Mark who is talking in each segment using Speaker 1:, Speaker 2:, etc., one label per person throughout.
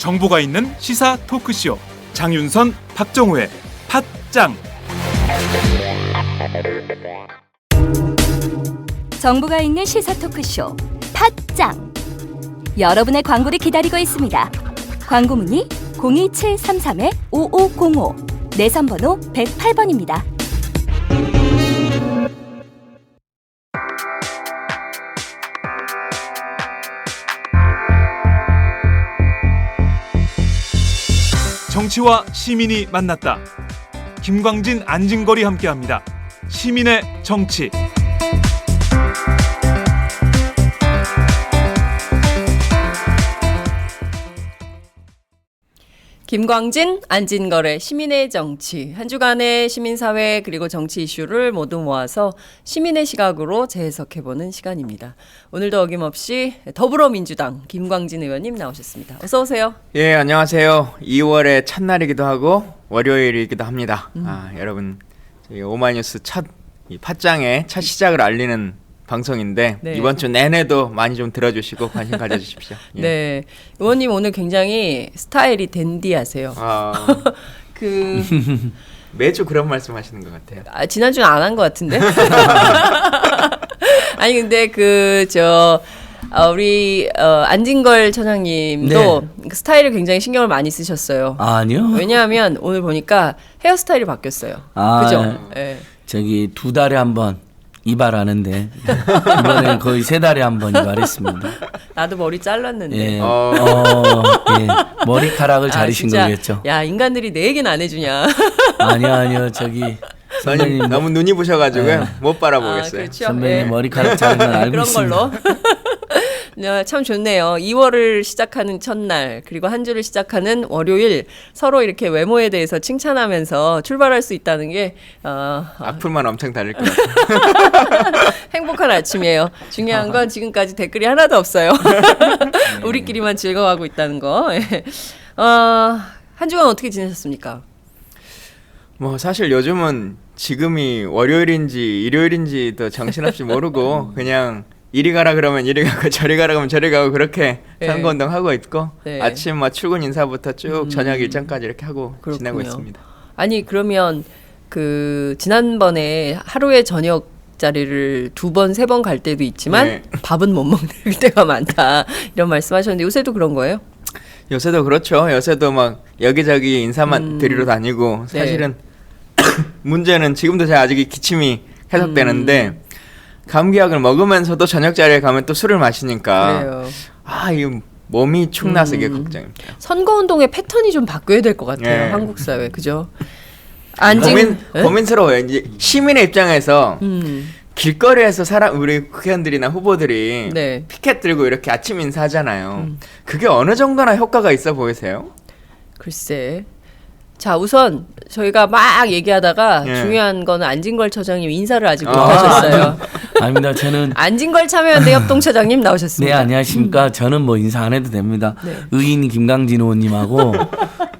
Speaker 1: 정보가 있는 시사 토크쇼 장윤선, 박정호의 팟짱.
Speaker 2: 정보가 있는 시사 토크쇼 팟짱. 여러분의 광고를 기다리고 있습니다. 광고 문의 02733-5505 내선번호 108번입니다.
Speaker 1: 정치와 시민이 만났다. 김광진, 안진걸이 함께합니다. 시민의 정치.
Speaker 3: 김광진, 안진걸의 시민의 정치. 한 주간의 시민사회 그리고 정치 이슈를 모두 모아서 시민의 시각으로 재해석해보는 시간입니다. 오늘도 어김없이 더불어민주당 김광진 의원님 나오셨습니다. 어서 오세요.
Speaker 4: 예, 안녕하세요. 2월의 첫날이기도 하고 월요일이기도 합니다. 여러분, 저희 오마이뉴스 이 팟짱의 첫 시작을 알리는 방송인데
Speaker 3: 네.
Speaker 4: 이번 주 내내도 많이 좀 들어주시고 관심 가져주십시오. 예.
Speaker 3: 네, 의원님 오늘 굉장히 스타일이 댄디하세요.
Speaker 4: 매주 그런 말씀하시는 것 같아요.
Speaker 3: 지난주는 안 한 것 같은데. 아니 근데 우리 안진걸 처장님도 그 스타일을 굉장히 신경을 많이 쓰셨어요.
Speaker 5: 아니요.
Speaker 3: 왜냐하면 오늘 보니까 헤어스타일이 바뀌었어요. 그죠? 네.
Speaker 5: 저기 2달에 한 번 이발하는데 이번에 거의 3달에 한 번 이발했습니다.
Speaker 3: 나도 머리 잘랐는데.
Speaker 5: 예. 예. 머리카락을 자르신
Speaker 3: 진짜,
Speaker 5: 거겠죠.
Speaker 3: 야, 인간들이 내 얘기는 안 해주냐.
Speaker 5: 아니요. 저기 선배님
Speaker 4: 너무 눈이 부셔가지고요. 못 바라보겠어요.
Speaker 3: 그렇죠.
Speaker 5: 선배님
Speaker 3: 네.
Speaker 5: 머리카락 자른 건 알고
Speaker 3: 그런
Speaker 5: 있습니다.
Speaker 3: 걸로. 네, 참 좋네요. 2월을 시작하는 첫날 그리고 한 주를 시작하는 월요일 서로 이렇게 외모에 대해서 칭찬하면서 출발할 수 있다는 게
Speaker 4: 악플만 엄청 달릴 것 같아요.
Speaker 3: 행복한 아침이에요. 중요한 건 지금까지 댓글이 하나도 없어요. 우리끼리만 즐거워하고 있다는 거. 한 주간 어떻게 지내셨습니까?
Speaker 4: 뭐 사실 요즘은 지금이 월요일인지 일요일인지도 정신없이 모르고 그냥 이리 가라 그러면 이리 가고 저리 가라 그러면 저리 가고 그렇게 선거운동 하고 있고 아침 출근 인사부터 쭉 저녁 일정까지 이렇게 하고
Speaker 3: 그렇군요.
Speaker 4: 지내고 있습니다.
Speaker 3: 아니 그러면 지난번에 하루에 저녁 자리를 2번, 3번 갈 때도 있지만 밥은 못 먹는 때가 많다 이런 말씀하셨는데 요새도 그런 거예요?
Speaker 4: 요새도 그렇죠. 요새도 막 여기저기 인사만 드리러 다니고 사실은 문제는 지금도 제가 아직 기침이 계속되는데 감기약을 먹으면서도 저녁 자리에 가면 또 술을 마시니까
Speaker 3: 그래요.
Speaker 4: 이 몸이 축나서 이게 걱정입니다.
Speaker 3: 선거운동의 패턴이 좀 바뀌어야 될 것 같아요. 한국 사회 그죠?
Speaker 4: 고민스러워요. 이제 시민의 입장에서 길거리에서 우리 국회의원들이나 후보들이 피켓 들고 이렇게 아침 인사하잖아요. 그게 어느 정도나 효과가 있어 보이세요?
Speaker 3: 글쎄. 자 우선 저희가 막 얘기하다가 중요한 거는 안진걸 처장님 인사를 아직 못 하셨어요.
Speaker 5: 아닙니다. 저는
Speaker 3: 안진걸 참여연대 협동처장님 나오셨습니다.
Speaker 5: 네, 안녕하십니까. 저는 뭐 인사 안 해도 됩니다. 의인 김광진 의원님하고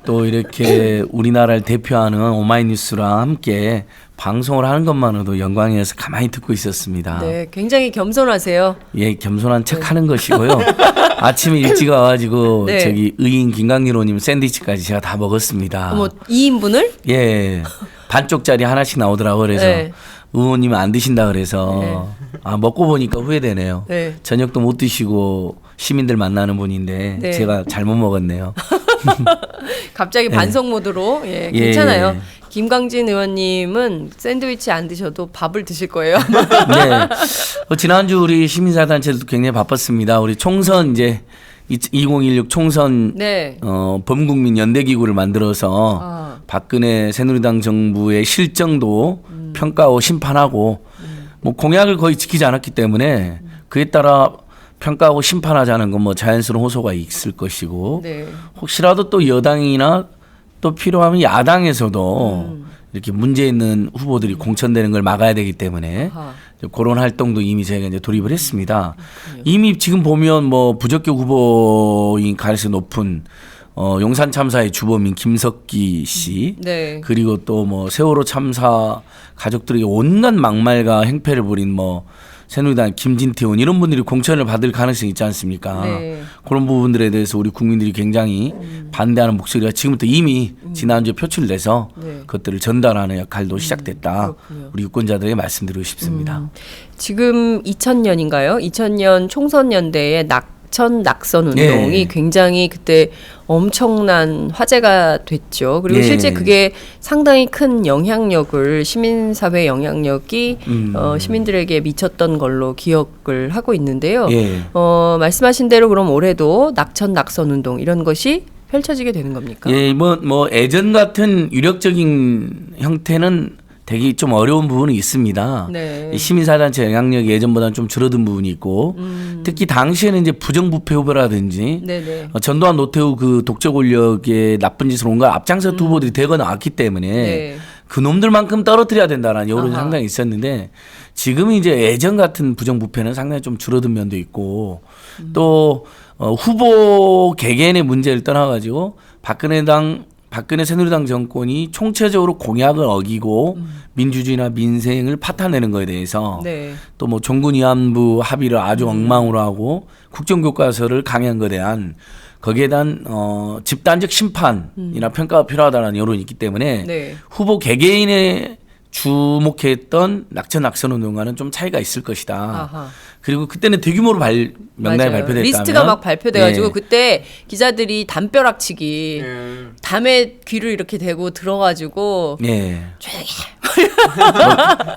Speaker 5: 또 이렇게 우리나라를 대표하는 오마이뉴스랑 함께 방송을 하는 것만으로도 영광이어서 가만히 듣고 있었습니다.
Speaker 3: 네, 굉장히 겸손하세요.
Speaker 5: 예, 겸손한 척 하는 것이고요. 아침에 일찍 와가지고 저기 의인 김광진 의원님 샌드위치까지 제가 다 먹었습니다.
Speaker 3: 2인분을?
Speaker 5: 예, 반쪽짜리 하나씩 나오더라고요. 그래서 의원님은 안 드신다 그래서 먹고 보니까 후회되네요. 저녁도 못 드시고 시민들 만나는 분인데 제가 잘못 먹었네요.
Speaker 3: 갑자기 반성 모드로 괜찮아요. 김광진 의원님은 샌드위치 안 드셔도 밥을 드실 거예요.
Speaker 5: 네. 지난주 우리 시민사단체도 굉장히 바빴습니다. 우리 총선 이제 2016 총선 범국민 연대기구를 만들어서 박근혜 새누리당 정부의 실정도 평가하고 심판하고 뭐 공약을 거의 지키지 않았기 때문에 그에 따라 평가하고 심판하자는 건 뭐 자연스러운 호소가 있을 것이고 혹시라도 또 여당이나 또 필요하면 야당에서도 이렇게 문제 있는 후보들이 공천되는 걸 막아야 되기 때문에 그런 활동도 이미 저희가 이제 돌입을 했습니다. 이미 지금 보면 뭐 부적격 후보인 가능성이 높은 용산 참사의 주범인 김석기 씨 그리고 또 뭐 세월호 참사 가족들에게 온갖 막말과 행패를 부린 뭐 새누리당 김진태 의원 이런 분들이 공천을 받을 가능성이 있지 않습니까?
Speaker 3: 네.
Speaker 5: 그런 부분들에 대해서 우리 국민들이 굉장히 반대하는 목소리가 지금부터 이미 지난주에 표출돼서
Speaker 3: 네.
Speaker 5: 그것들을 전달하는 역할도 시작됐다.
Speaker 3: 그렇군요.
Speaker 5: 우리 유권자들에게 말씀드리고 싶습니다.
Speaker 3: 지금 2000년인가요? 2000년 총선연대의 낙천 낙선 운동이
Speaker 5: 예.
Speaker 3: 굉장히 그때 엄청난 화제가 됐죠. 그리고
Speaker 5: 예.
Speaker 3: 실제 그게 상당히 큰 영향력을 시민사회 영향력이 시민들에게 미쳤던 걸로 기억을 하고 있는데요.
Speaker 5: 예.
Speaker 3: 말씀하신 대로 그럼 올해도 낙천 낙선 운동 이런 것이 펼쳐지게 되는 겁니까?
Speaker 5: 예, 뭐 예전 같은 유력적인 형태는 되게 좀 어려운 부분이 있습니다.
Speaker 3: 네.
Speaker 5: 이 시민사단체 영향력이 예전보다는 좀 줄어든 부분이 있고 특히 당시에는 이제 부정부패 후보라든지
Speaker 3: 네네.
Speaker 5: 전두환 노태우 그 독재 권력의 나쁜 짓을 온갖 앞장서 후보들이 되거 나왔기 때문에
Speaker 3: 네.
Speaker 5: 그 놈들만큼 떨어뜨려야 된다라는 여론이
Speaker 3: 아하.
Speaker 5: 상당히 있었는데 지금 이제 예전 같은 부정부패는 상당히 좀 줄어든 면도 있고 또 후보 개개인의 문제를 떠나가지고 박근혜 새누리당 정권이 총체적으로 공약을 어기고 민주주의나 민생을 파탄내는 거에 대해서
Speaker 3: 네.
Speaker 5: 또 뭐 종군 위안부 합의를 아주 엉망으로 하고 국정교과서를 강행한 것에 대한 거기에 대한 집단적 심판이나 평가가 필요하다는 여론이 있기 때문에
Speaker 3: 네.
Speaker 5: 후보 개개인의 주목했던 낙천 운동과는 좀 차이가 있을 것이다.
Speaker 3: 아하.
Speaker 5: 그리고 그때는 대규모로 명단이
Speaker 3: 맞아요.
Speaker 5: 발표됐다면
Speaker 3: 리스트가 막 발표돼가지고
Speaker 5: 네.
Speaker 3: 그때 기자들이 담벼락치기 담에 귀를 이렇게 대고 들어가지고
Speaker 5: 예.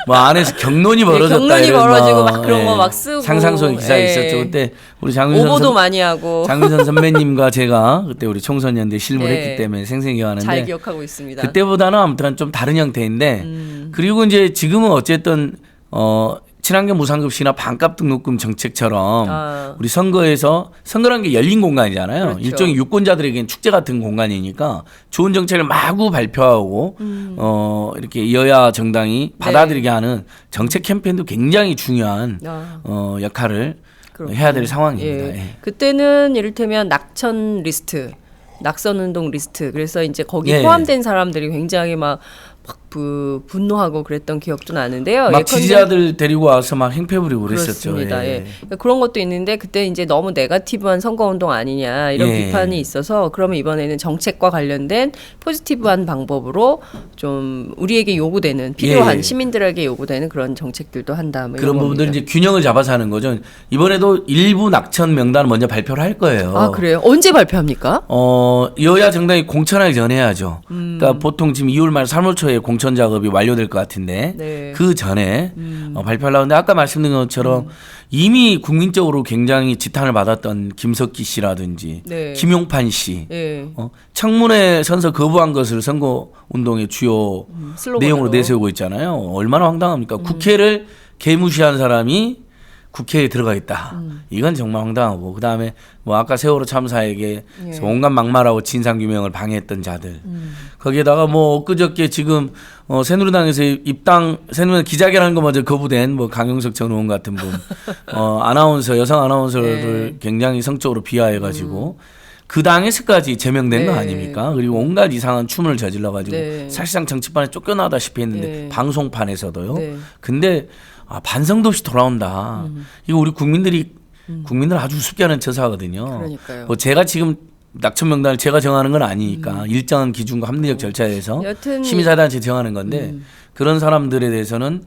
Speaker 5: 뭐 안에서 경론이 벌어졌다.
Speaker 3: 경론이
Speaker 5: 이런
Speaker 3: 벌어지고 막 그런 거 막 쓰고.
Speaker 5: 상상속 기사
Speaker 3: 예.
Speaker 5: 있었죠. 그때 우리 장윤선
Speaker 3: 오보도 많이 하고
Speaker 5: 장윤선 선배님과 제가 그때 우리 총선연대 실무했기
Speaker 3: 네.
Speaker 5: 때문에 생생히
Speaker 3: 잘
Speaker 5: 기억하는데
Speaker 3: 기억하고 있습니다.
Speaker 5: 그때보다는 아무튼 좀 다른 형태인데 그리고 이제 지금은 어쨌든 친환경 무상급식이나 반값 등록금 정책처럼 우리 선거라는 게 열린 공간이잖아요.
Speaker 3: 그렇죠.
Speaker 5: 일종의 유권자들에게는 축제 같은 공간이니까 좋은 정책을 마구 발표하고 이렇게 여야 정당이 받아들이게 하는 정책 캠페인도 굉장히 중요한 역할을
Speaker 3: 그렇군요.
Speaker 5: 해야 될 상황입니다.
Speaker 3: 예.
Speaker 5: 예.
Speaker 3: 그때는 이를테면 낙천 리스트, 낙선 운동 리스트. 그래서 이제 거기
Speaker 5: 예.
Speaker 3: 포함된 사람들이 굉장히 막 분노하고 그랬던 기억도 나는데요.
Speaker 5: 막
Speaker 3: 예컨대
Speaker 5: 지지자들 데리고 와서 막 행패 부리고 그랬었죠.
Speaker 3: 그렇습니다.
Speaker 5: 예.
Speaker 3: 예. 그러니까 그런 것도 있는데 그때 이제 너무 네거티브한 선거운동 아니냐 이런
Speaker 5: 예.
Speaker 3: 비판이 있어서 그러면 이번에는 정책과 관련된 포지티브한 방법으로 좀 우리에게 요구되는 필요한
Speaker 5: 예.
Speaker 3: 시민들에게 요구되는 그런 정책들도 한다. 뭐
Speaker 5: 그런
Speaker 3: 이런
Speaker 5: 부분들
Speaker 3: 겁니다.
Speaker 5: 이제 균형을 잡아서 하는 거죠. 이번에도 일부 낙천 명단을 먼저 발표를 할 거예요.
Speaker 3: 아 그래요? 언제 발표합니까?
Speaker 5: 여야 정당이 공천하기 전에 해야죠. 그러니까 보통 지금 2월 말 3월 초에 공천 작업이 완료될 것 같은데
Speaker 3: 네.
Speaker 5: 그 전에 발표하려고 하는데 아까 말씀드린 것처럼 이미 국민적으로 굉장히 지탄을 받았던 김석기 씨라든지
Speaker 3: 네.
Speaker 5: 김용판 씨
Speaker 3: 예.
Speaker 5: 청문회 선서 거부한 것을 선거운동의 주요
Speaker 3: 슬로건으로.
Speaker 5: 내용으로 내세우고 있잖아요. 얼마나 황당합니까? 국회를 개무시한 사람이 국회에 들어가 있다. 이건 정말 황당하고 그다음에 뭐 아까 세월호 참사에게
Speaker 3: 예.
Speaker 5: 온갖 막말하고 진상규명을 방해했던 자들 거기에다가 뭐 엊그저께 지금 새누리당에서 새누리당 기자회견하는 거 먼저 거부된 뭐 강용석 전 의원 같은 분 아나운서 여성 아나운서를
Speaker 3: 예.
Speaker 5: 굉장히 성적으로 비하해가지고 그 당에서까지 제명된 거
Speaker 3: 네.
Speaker 5: 아닙니까? 그리고 온갖 이상한 춤을 저질러가지고
Speaker 3: 네.
Speaker 5: 사실상 정치판에 쫓겨나다시피 했는데
Speaker 3: 네.
Speaker 5: 방송판에서도요.
Speaker 3: 네.
Speaker 5: 근데 반성도 없이 돌아온다. 이거 우리 국민들 아주 우습게 하는 처사거든요.
Speaker 3: 그러니까요.
Speaker 5: 뭐 제가 지금 낙천 명단을 제가 정하는 건 아니니까 일정한 기준과 합리적 절차에서
Speaker 3: 여튼
Speaker 5: 시민사단체 정하는 건데 그런 사람들에 대해서는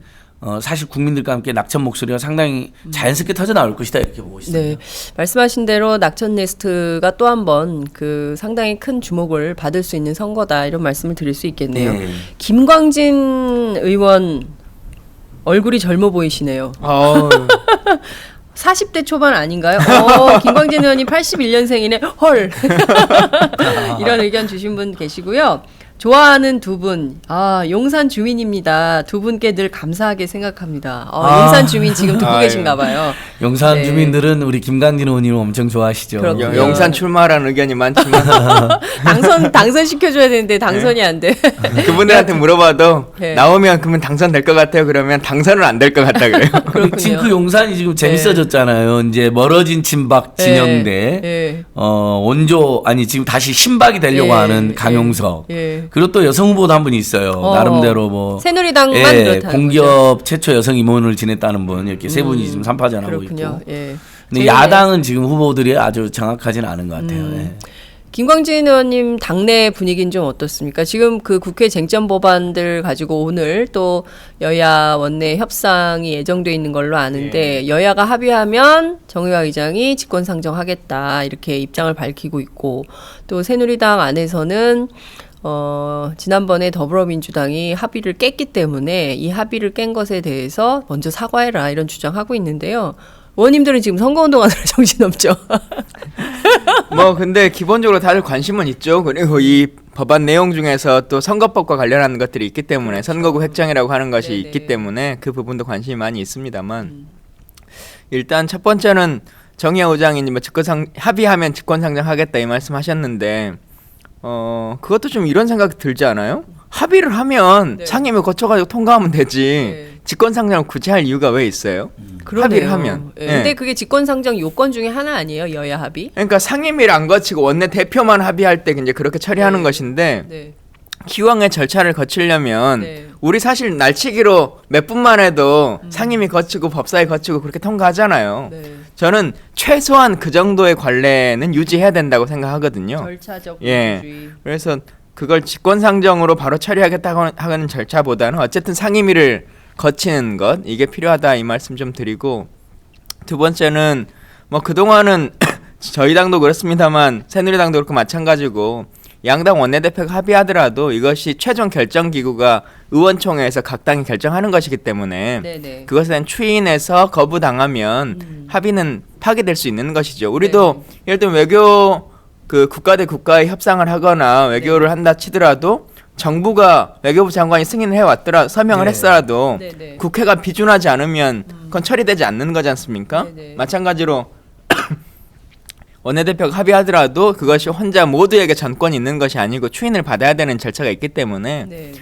Speaker 5: 사실 국민들과 함께 낙천 목소리가 상당히 자연스럽게 터져 나올 것이다 이렇게 보고 있습니다.
Speaker 3: 네, 말씀하신 대로 낙천 리스트가 또 한 번 그 상당히 큰 주목을 받을 수 있는 선거다 이런 말씀을 드릴 수 있겠네요.
Speaker 5: 네.
Speaker 3: 김광진 의원 얼굴이 젊어 보이시네요. 40대 초반 아닌가요? 김광진 의원이 81년생이네. 헐. 이런 의견 주신 분 계시고요. 좋아하는 두 분, 용산 주민입니다. 두 분께 늘 감사하게 생각합니다. 용산 주민 지금 듣고 계신가 봐요.
Speaker 5: 용산
Speaker 3: 네.
Speaker 5: 주민들은 우리 김관진 의원님 엄청 좋아하시죠.
Speaker 3: 그렇군요.
Speaker 4: 영산 출마라는 의견이 많지만
Speaker 3: 당선 시켜줘야 되는데 당선이 안 돼.
Speaker 4: 그분들한테 물어봐도
Speaker 3: 네.
Speaker 4: 나오면 그러면 당선될 것 같아요. 그러면 당선은 안 될 것 같다 그래요.
Speaker 3: 그렇군요.
Speaker 5: 지금 그 용산이 지금 재밌어졌잖아요. 이제 멀어진 친박 진영대
Speaker 3: 네.
Speaker 5: 원조 아니 지금 다시 신박이 되려고
Speaker 3: 예.
Speaker 5: 하는 강용석.
Speaker 3: 예.
Speaker 5: 그리고 또 여성 후보도 한 분이 있어요. 나름대로 뭐
Speaker 3: 새누리당만
Speaker 5: 예,
Speaker 3: 그렇다는
Speaker 5: 공기업
Speaker 3: 거죠.
Speaker 5: 최초 여성 임원을 지냈다는 분 이렇게 세 분이 지금 3파전하고
Speaker 3: 그렇군요.
Speaker 5: 있고.
Speaker 3: 예.
Speaker 5: 근데 야당은 지금 후보들이 아주 정확하지는 않은 것 같아요. 예.
Speaker 3: 김광진 의원님 당내 분위기는 좀 어떻습니까? 지금 그 국회 쟁점 법안들 가지고 오늘 또 여야 원내 협상이 예정돼 있는 걸로 아는데 여야가 합의하면 정의화 의장이 직권상정하겠다 이렇게 입장을 밝히고 있고 또 새누리당 안에서는 지난번에 더불어민주당이 합의를 깼기 때문에 이 합의를 깬 것에 대해서 먼저 사과해라 이런 주장하고 있는데요. 의원님들은 지금 선거운동하느라 정신없죠.
Speaker 4: 뭐 근데 기본적으로 다들 관심은 있죠. 그리고 이 법안 내용 중에서 또 선거법과 관련하는 것들이 있기 때문에 선거구 획정이라고 하는 것이
Speaker 3: 네네.
Speaker 4: 있기 때문에 그 부분도 관심이 많이 있습니다만 일단 첫 번째는 정의화 의장이 뭐 합의하면 직권상정하겠다 이 말씀하셨는데 그것도 좀 이런 생각이 들지 않아요? 합의를 하면
Speaker 3: 네.
Speaker 4: 상임위 거쳐가지고 통과하면 되지
Speaker 3: 네.
Speaker 4: 직권상정을 굳이 할 이유가 왜 있어요?
Speaker 3: 그러네요.
Speaker 4: 합의를 하면.
Speaker 3: 예.
Speaker 4: 예.
Speaker 3: 근데 그게 직권상정 요건 중에 하나 아니에요? 여야 합의?
Speaker 4: 그러니까 상임위를 안 거치고 원내 대표만 합의할 때 이제 그렇게 처리하는
Speaker 3: 네.
Speaker 4: 것인데
Speaker 3: 네.
Speaker 4: 기왕의 절차를 거치려면
Speaker 3: 네.
Speaker 4: 우리 사실 날치기로 몇 분만 해도 상임위 거치고 법사위 거치고 그렇게 통과하잖아요.
Speaker 3: 네.
Speaker 4: 저는 최소한 그 정도의 관례는 유지해야 된다고 생각하거든요.
Speaker 3: 절차적
Speaker 4: 예.
Speaker 3: 민주주의.
Speaker 4: 그래서 그걸 직권상정으로 바로 처리하겠다고 하는 절차보다는 어쨌든 상임위를 거치는 것 이게 필요하다 이 말씀 좀 드리고 두 번째는 뭐 그동안은 저희 당도 그렇습니다만 새누리당도 그렇고 마찬가지고 양당 원내대표가 합의하더라도 이것이 최종 결정 기구가 의원총회에서 각 당이 결정하는 것이기 때문에
Speaker 3: 네네.
Speaker 4: 그것에 대한 추인해서 거부당하면 합의는 파기될 수 있는 것이죠. 우리도 예를 들면 외교 그 국가 대 국가의 협상을 하거나 외교를 한다 치더라도 정부가 외교부 장관이 승인을 해왔더라 서명을
Speaker 5: 네.
Speaker 4: 했어라도
Speaker 3: 네네.
Speaker 4: 국회가 비준하지 않으면 그건 처리되지 않는 거지 않습니까?
Speaker 3: 네네.
Speaker 4: 마찬가지로 원내대표가 합의하더라도 그것이 혼자 모두에게 전권이 있는 것이 아니고 추인을 받아야 되는 절차가 있기 때문에
Speaker 3: 네.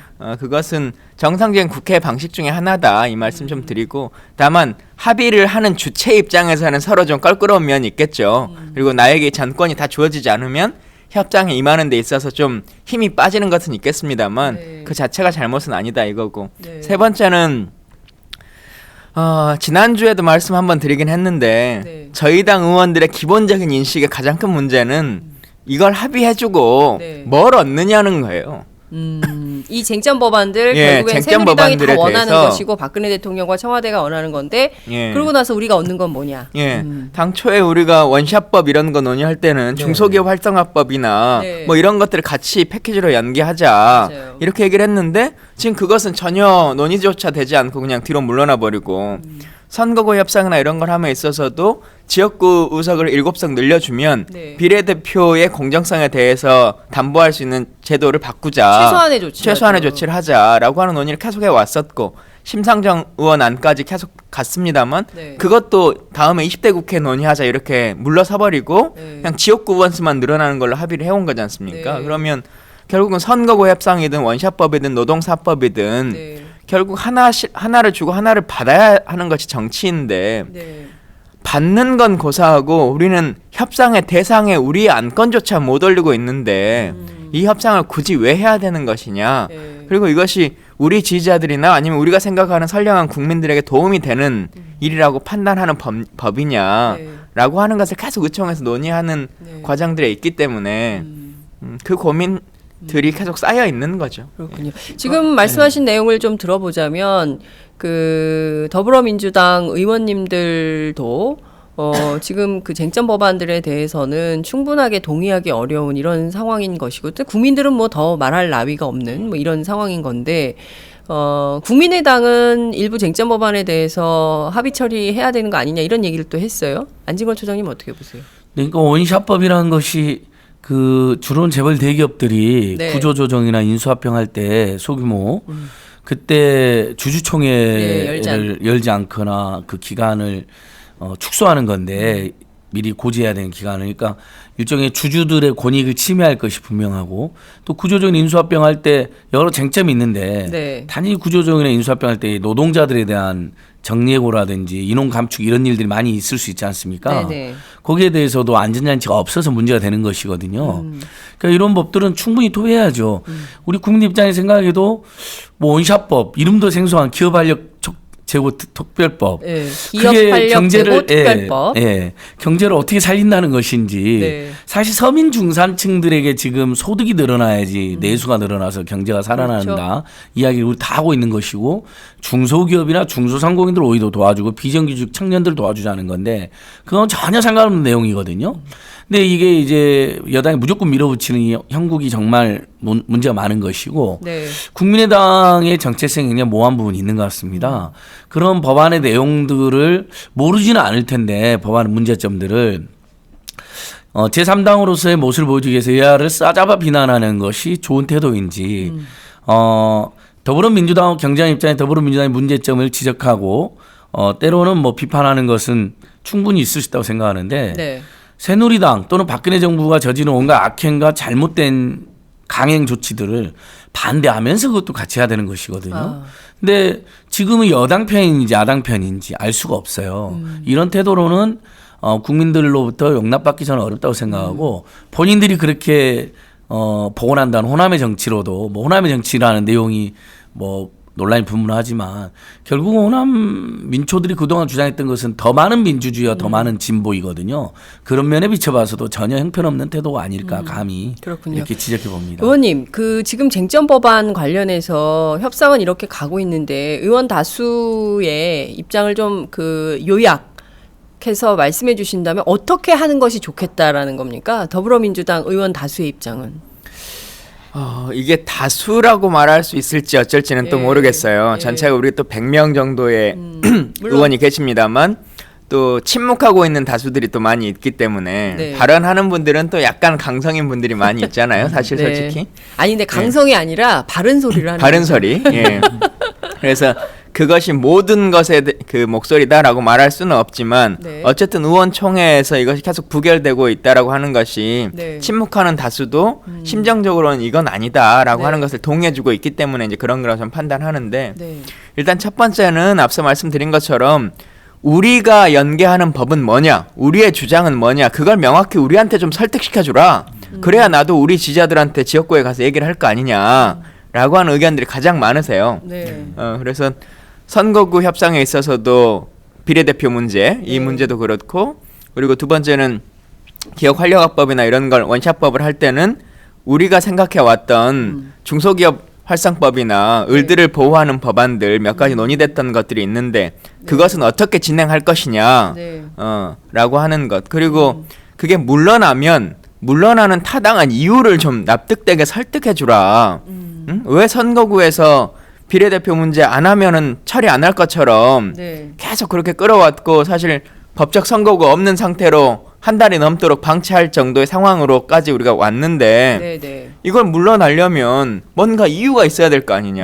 Speaker 4: 그것은 정상적인 국회 방식 중에 하나다 이 말씀 좀 드리고 다만 합의를 하는 주체 입장에서는 서로 좀 껄끄러운 면이 있겠죠. 그리고 나에게 전권이 다 주어지지 않으면 협상에 임하는 데 있어서 좀 힘이 빠지는 것은 있겠습니다만
Speaker 3: 네.
Speaker 4: 그 자체가 잘못은 아니다 이거고
Speaker 3: 네.
Speaker 4: 세 번째는 지난주에도 말씀 한번 드리긴 했는데
Speaker 3: 네.
Speaker 4: 저희 당 의원들의 기본적인 인식의 가장 큰 문제는 이걸 합의해주고
Speaker 3: 네.
Speaker 4: 뭘 얻느냐는 거예요.
Speaker 3: 이 쟁점 법안들
Speaker 4: 예,
Speaker 3: 결국엔
Speaker 4: 쟁점
Speaker 3: 새누리당이 다
Speaker 4: 법안들에
Speaker 3: 원하는
Speaker 4: 대해서
Speaker 3: 것이고 박근혜 대통령과 청와대가 원하는 건데
Speaker 4: 예.
Speaker 3: 그러고 나서 우리가 얻는 건 뭐냐?
Speaker 4: 예, 당초에 우리가 원샷법 이런 거 논의할 때는 중소기업 활성화법이나
Speaker 3: 네.
Speaker 4: 뭐 이런 것들을 같이 패키지로 연계하자
Speaker 3: 맞아요.
Speaker 4: 이렇게 얘기를 했는데 지금 그것은 전혀 논의조차 되지 않고 그냥 뒤로 물러나 버리고 선거구 협상이나 이런 걸 함에 있어서도 지역구 의석을 7석 늘려주면
Speaker 3: 네.
Speaker 4: 비례대표의 공정성에 대해서 담보할 수 있는 제도를 바꾸자.
Speaker 3: 최소한의 조치.
Speaker 4: 최소한의 조치를 하자라고 하는 논의를 계속해 왔었고 심상정 의원 안까지 계속 갔습니다만
Speaker 3: 네.
Speaker 4: 그것도 다음에 20대 국회 논의하자 이렇게 물러서 버리고
Speaker 3: 네.
Speaker 4: 그냥 지역구 의원 수만 늘어나는 걸로 합의를 해온 거지 않습니까?
Speaker 3: 네.
Speaker 4: 그러면 결국은 선거구 협상이든 원샷법이든 노동사법이든
Speaker 3: 네.
Speaker 4: 결국 하나를 주고 하나를 받아야 하는 것이 정치인데
Speaker 3: 네.
Speaker 4: 받는 건 고사하고 우리는 협상의 대상에 우리의 안건조차 못 올리고 있는데 이 협상을 굳이 왜 해야 되는 것이냐.
Speaker 3: 네.
Speaker 4: 그리고 이것이 우리 지지자들이나 아니면 우리가 생각하는 선량한 국민들에게 도움이 되는 일이라고 판단하는 법이냐
Speaker 3: 네.
Speaker 4: 라고 하는 것을 계속 의총에서 논의하는
Speaker 3: 네.
Speaker 4: 과정들에 있기 때문에 그 고민들이 계속 쌓여 있는 거죠.
Speaker 3: 그렇군요. 지금 말씀하신 내용을 좀 들어보자면 그 더불어민주당 의원님들도 지금 그 쟁점 법안들에 대해서는 충분하게 동의하기 어려운 이런 상황인 것이고 또 국민들은 뭐 더 말할 나위가 없는 뭐 이런 상황인 건데 국민의당은 일부 쟁점 법안에 대해서 합의 처리해야 되는 거 아니냐 이런 얘기를 또 했어요. 안진걸 초장님 어떻게 보세요?
Speaker 5: 그러니까 원샷법이라는 것이 그 주로는 재벌 대기업들이
Speaker 3: 네.
Speaker 5: 구조조정이나 인수합병할 때 소규모 그때 주주총회를
Speaker 3: 네,
Speaker 5: 열지 않거나 그 기간을 축소하는 건데 미리 고지해야 되는 기간을 그러니까 일종의 주주들의 권익을 침해할 것이 분명하고 또 구조적인 인수합병할 때 여러 쟁점이 있는데
Speaker 3: 네.
Speaker 5: 단지 구조적인 인수합병할 때 노동자들에 대한 정리해고라든지 인원 감축 이런 일들이 많이 있을 수 있지 않습니까?
Speaker 3: 네네.
Speaker 5: 거기에 대해서도 안전장치가 없어서 문제가 되는 것이거든요. 그러니까 이런 법들은 충분히 토의해야죠. 우리 국민 입장에 생각해도 뭐 원샷법 이름도 생소한 기업활력 제고 특별법.
Speaker 3: 예, 기업활력 제고 특별법.
Speaker 5: 경제를 어떻게 살린다는 것인지.
Speaker 3: 네.
Speaker 5: 사실 서민 중산층들에게 지금 소득이 늘어나야지 내수가 늘어나서 경제가 살아난다.
Speaker 3: 그렇죠.
Speaker 5: 이야기를 우리 다 하고 있는 것이고 중소기업이나 중소상공인들 오히려 도와주고 비정규직 청년들 도와주자는 건데 그건 전혀 상관없는 내용이거든요. 근데 이게 이제 여당이 무조건 밀어붙이는 이 형국이 정말 문제가 많은 것이고
Speaker 3: 네.
Speaker 5: 국민의당의 정체성이 굉장히 모호한 부분이 있는 것 같습니다. 그런 법안의 내용들을 모르지는 않을 텐데 법안의 문제점들을 제3당으로서의 모습을 보여주기 위해서 여야를 싸잡아 비난하는 것이 좋은 태도인지 더불어민주당 경제당 입장에 더불어민주당의 문제점을 지적하고 때로는 뭐 비판하는 것은 충분히 있을 수 있다고 생각하는데
Speaker 3: 네.
Speaker 5: 새누리당 또는 박근혜 정부가 저지른 온갖 악행과 잘못된 강행 조치들을 반대하면서 그것도 같이 해야 되는 것이거든요. 근데 지금은 여당 편인지 야당 편인지 알 수가 없어요. 이런 태도로는 국민들로부터 용납받기 저는 어렵다고 생각하고 본인들이 그렇게 복원한다는 호남의 정치로도 뭐 호남의 정치라는 내용이 뭐 논란이 분분하지만 결국은 호남 민초들이 그동안 주장했던 것은 더 많은 민주주의와 더 많은 진보이거든요. 그런 면에 비춰봐서도 전혀 형편없는 태도가 아닐까 감히
Speaker 3: 그렇군요.
Speaker 5: 이렇게 지적해 봅니다.
Speaker 3: 의원님, 그 지금 쟁점 법안 관련해서 협상은 이렇게 가고 있는데 의원 다수의 입장을 좀 그 요약해서 말씀해 주신다면 어떻게 하는 것이 좋겠다라는 겁니까? 더불어민주당 의원 다수의 입장은?
Speaker 4: 이게 다수라고 말할 수 있을지 어쩔지는 또 모르겠어요. 전체가 우리 또 100명 정도의 의원이 계십니다만 또 침묵하고 있는 다수들이 또 많이 있기 때문에
Speaker 3: 네.
Speaker 4: 발언하는 분들은 또 약간 강성인 분들이 많이 있잖아요. 사실
Speaker 3: 네.
Speaker 4: 솔직히.
Speaker 3: 아니 근데 강성이 아니라 바른 소리를 하는
Speaker 4: 바른
Speaker 3: 거죠.
Speaker 4: 소리. 예. 그래서 그것이 모든 것의 그 목소리다라고 말할 수는 없지만
Speaker 3: 네.
Speaker 4: 어쨌든 의원총회에서 이것이 계속 부결되고 있다라고 하는 것이
Speaker 3: 네.
Speaker 4: 침묵하는 다수도 심정적으로는 이건 아니다라고
Speaker 3: 네.
Speaker 4: 하는 것을 동의해주고 있기 때문에 이제 그런 거라고 좀 판단하는데
Speaker 3: 네.
Speaker 4: 일단 첫 번째는 앞서 말씀드린 것처럼 우리가 연계하는 법은 뭐냐, 우리의 주장은 뭐냐, 그걸 명확히 우리한테 좀 설득시켜주라. 그래야 나도 우리 지지자들한테 지역구에 가서 얘기를 할 거 아니냐라고 하는 의견들이 가장 많으세요.
Speaker 3: 네.
Speaker 4: 그래서 선거구 협상에 있어서도 비례대표 문제, 이 문제도 그렇고, 그리고 두 번째는 기업 활력화법이나 이런 걸 원샷법을 할 때는 우리가 생각해 왔던 중소기업 활성법이나 을들을 보호하는 법안들 몇 가지 논의됐던 것들이 있는데 그것은 어떻게 진행할 것이냐,
Speaker 3: 네.
Speaker 4: 라고 하는 것. 그리고 그게 물러나는 타당한 이유를 좀 납득되게 설득해 주라. 응? 왜 선거구에서 비례대표 문제 안 하면은 처리 안 할 것처럼
Speaker 3: 네.
Speaker 4: 계속 그렇게 끌어왔고 사실 법적 선거가 없는 상태로 한 달이 넘도록 방치할 정도의 상황으로까지 우리가 왔는데
Speaker 3: 네, 네.
Speaker 4: 이걸 물러나려면 뭔가 이유가 있어야 될 거 아니냐.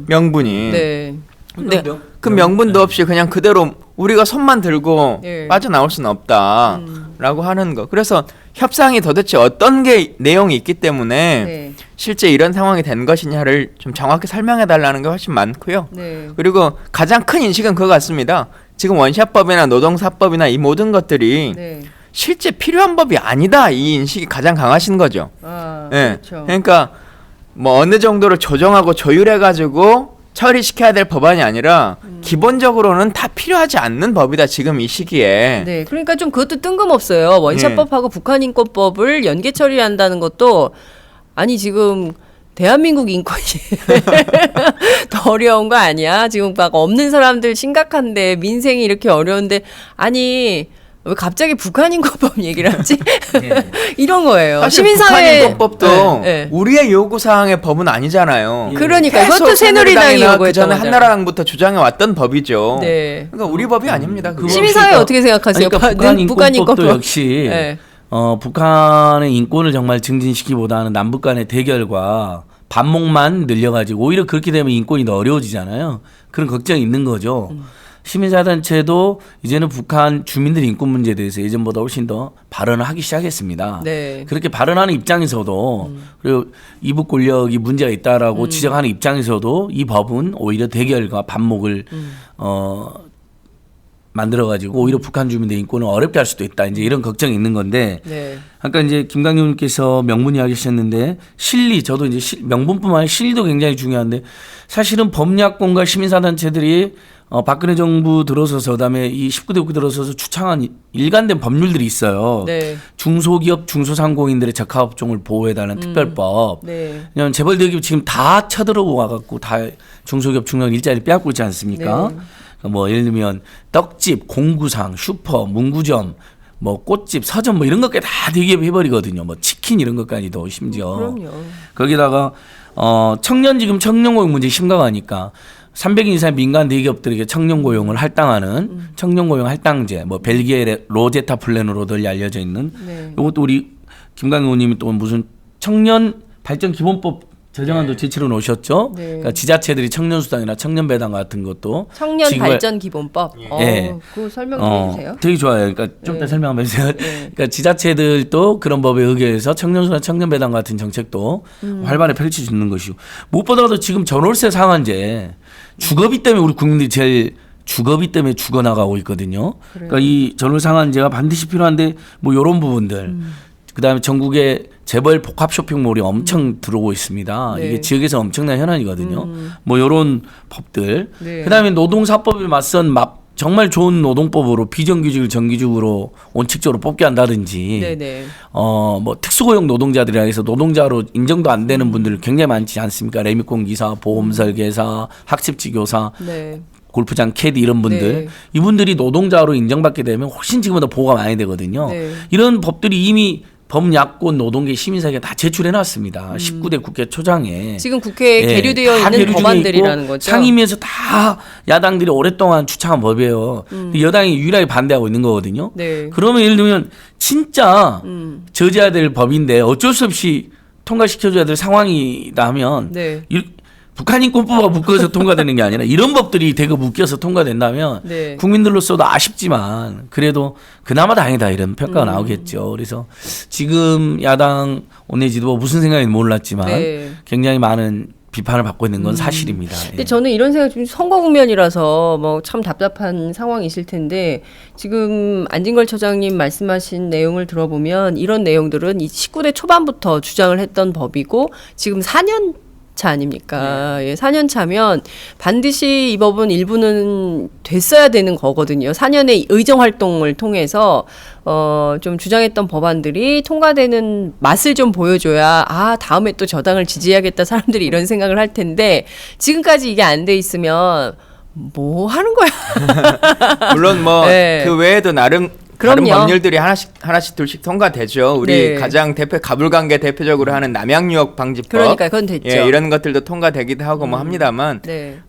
Speaker 4: 명분이.
Speaker 3: 네.
Speaker 4: 근데 그 명분도 없이 그냥 그대로 우리가 손만 들고
Speaker 3: 네.
Speaker 4: 빠져나올 수는 없다라고 하는 거. 그래서 협상이 도대체 어떤 게 내용이 있기 때문에
Speaker 3: 네.
Speaker 4: 실제 이런 상황이 된 것이냐를 좀 정확히 설명해 달라는 게 훨씬 많고요.
Speaker 3: 네.
Speaker 4: 그리고 가장 큰 인식은 그거 같습니다. 지금 원샷법이나 노동사법이나 이 모든 것들이
Speaker 3: 네.
Speaker 4: 실제 필요한 법이 아니다. 이 인식이 가장 강하신 거죠. 예.
Speaker 3: 그렇죠.
Speaker 4: 그러니까 뭐 어느 정도로 조정하고 조율해 가지고 처리시켜야 될 법안이 아니라 기본적으로는 다 필요하지 않는 법이다. 지금 이 시기에.
Speaker 3: 네, 그러니까 좀 그것도 뜬금없어요. 원샷법하고 북한인권법을 연계 처리한다는 것도 아니 지금 대한민국 인권이 더 어려운 거 아니야? 지금 막 없는 사람들 심각한데 민생이 이렇게 어려운데 아니 왜 갑자기 북한인권법 얘기를 하지? 이런 거예요.
Speaker 4: 사실
Speaker 3: 시민사회
Speaker 4: 북한인권법도 우리의 요구 사항의 법은 아니잖아요.
Speaker 3: 그러니까 그것도 새누리당이 요구했던
Speaker 4: 그 전에
Speaker 3: 거잖아요.
Speaker 4: 한나라당부터 주장해 왔던 법이죠.
Speaker 3: 네.
Speaker 4: 그러니까 우리 법이 아닙니다. 그거.
Speaker 3: 시민사회 어떻게 생각하세요?
Speaker 5: 그러니까 북한인권법도 역시
Speaker 3: 네.
Speaker 5: 북한의 인권을 정말 증진시키기보다는 남북 간의 대결과 반목만 늘려가지고 오히려 그렇게 되면 인권이 더 어려워지잖아요. 그런 걱정이 있는 거죠. 시민사단체도 이제는 북한 주민들 인권 문제에 대해서 예전보다 훨씬 더 발언을 하기 시작했습니다.
Speaker 3: 네.
Speaker 5: 그렇게 발언하는 입장에서도 그리고 이북 권력이 문제가 있다라고 지적하는 입장에서도 이 법은 오히려 대결과 반목을 만들어가지고 오히려 북한 주민들 인권을 어렵게 할 수도 있다. 이제 이런 걱정이 있는 건데
Speaker 3: 네.
Speaker 5: 아까 이제 김강용님께서 명분 이야기하셨는데 실리 저도 이제 명분뿐만 아니라 실리도 굉장히 중요한데 사실은 법약권과 시민사단체들이 박근혜 정부 들어서서 그다음에 이 19대 국회 들어서서 추창한 일관된 법률들이 있어요.
Speaker 3: 네.
Speaker 5: 중소기업 중소상공인들의 적합업종을 보호해달라는 특별법.
Speaker 3: 네.
Speaker 5: 왜냐하면 재벌 대기업 지금 다 쳐들어와 갖고 다 중소기업 중소기업 일자리 빼앗고 있지 않습니까?
Speaker 3: 네.
Speaker 5: 뭐 예를 들면 떡집, 공구상, 슈퍼, 문구점, 뭐 꽃집, 서점 뭐 이런 것까지 다 대기업 해버리거든요. 뭐 치킨 이런 것까지도 심지어.
Speaker 3: 그럼요.
Speaker 5: 거기다가 지금 청년 고용 문제 심각하니까 300인 이상 민간 대기업들에게 청년 고용을 할당하는 청년 고용 할당제, 뭐 벨기에 로제타 플랜으로 널리 알려져 있는
Speaker 3: 네.
Speaker 5: 이것도 우리 김강현 의원님이 또 무슨 청년 발전 기본법 제정안도 제치로 놓으셨죠.
Speaker 3: 네.
Speaker 5: 그러니까 지자체들이 청년 수당이나 청년 배당 같은 것도
Speaker 3: 청년
Speaker 5: 지급을-
Speaker 3: 발전 기본법.
Speaker 5: 예.
Speaker 3: 그거 설명 좀 해주세요.
Speaker 5: 되게 좋아요. 그러니까 좀 이따
Speaker 3: 네.
Speaker 5: 설명 한번 해주세요.
Speaker 3: 네.
Speaker 5: 그러니까 지자체들도 그런 법에 의거해서 청년수당, 청년배당 같은 정책도 활발히 펼칠 수 있는 것이고 무엇보다도 지금 전월세 상한제 주거비 때문에 우리 국민들이 제일 주거비 때문에 죽어나가고 있거든요. 그러니까 이 전월 상한제가 반드시 필요한데 뭐 이런 부분들. 그다음에 전국에 재벌 복합 쇼핑몰이 엄청 들어오고 있습니다.
Speaker 3: 네.
Speaker 5: 이게 지역에서 엄청난 현안이거든요. 뭐 이런 법들.
Speaker 3: 네.
Speaker 5: 그다음에 노동사법에 맞선 정말 좋은 노동법으로 비정규직을 정규직으로 원칙적으로 뽑게 한다든지
Speaker 3: 네네.
Speaker 5: 뭐 특수고용 노동자들이라 해서 노동자로 인정도 안 되는 분들 굉장히 많지 않습니까? 레미콘 기사, 보험 설계사, 학습지 교사,
Speaker 3: 네.
Speaker 5: 골프장 캐디 이런 분들
Speaker 3: 네.
Speaker 5: 이분들이 노동자로 인정받게 되면 훨씬 지금보다 보호가 많이 되거든요.
Speaker 3: 네.
Speaker 5: 이런 법들이 이미 법야권 노동계 시민사회가 다 제출해 놨습니다. 19대 국회 초장에.
Speaker 3: 지금 국회에
Speaker 5: 예,
Speaker 3: 계류되어
Speaker 5: 다
Speaker 3: 있는
Speaker 5: 계류 중에
Speaker 3: 법안들이라는
Speaker 5: 있고
Speaker 3: 거죠.
Speaker 5: 상임위에서 다 야당들이 오랫동안 추천한 법이에요. 근데 여당이 유일하게 반대하고 있는 거거든요.
Speaker 3: 네.
Speaker 5: 그러면 예를 들면 진짜 저지해야 될 법인데 어쩔 수 없이 통과시켜줘야 될 상황이다 하면
Speaker 3: 네.
Speaker 5: 북한 인권법과 묶어서 통과되는 게 아니라 이런 법들이 대거 묶여서 통과된다면
Speaker 3: 네.
Speaker 5: 국민들로서도 아쉽지만 그래도 그나마 다행이다 이런 평가가 나오겠죠. 그래서 지금 야당 원내 지도부 무슨 생각인지 몰랐지만
Speaker 3: 네.
Speaker 5: 굉장히 많은 비판을 받고 있는 건 사실입니다.
Speaker 3: 근데 저는 이런 생각 좀 선거 국면이라서 뭐 참 답답한 상황이실 텐데 지금 안진걸 처장님 말씀하신 내용을 들어보면 이런 내용들은 이 19대 초반부터 주장을 했던 법이고 지금 4년 차 아닙니까? 예, 4년 차면 반드시 이 법은 일부는 됐어야 되는 거거든요. 4년의 의정 활동을 통해서 좀 주장했던 법안들이 통과되는 맛을 좀 보여줘야 다음에 또 저 당을 지지해야겠다 사람들이 이런 생각을 할 텐데 지금까지 이게 안 돼 있으면 뭐 하는 거야?
Speaker 4: 물론 뭐 그
Speaker 3: 네.
Speaker 4: 외에도 나름 다른
Speaker 3: 그럼요.
Speaker 4: 법률들이 하나씩 둘씩 통과되죠. 우리
Speaker 3: 네.
Speaker 4: 가장 가불관계 대표적으로 하는 남양유업 방지법.
Speaker 3: 그러니까 그건 됐죠.
Speaker 4: 예, 이런 것들도 통과되기도 하고 뭐 합니다만
Speaker 3: 네.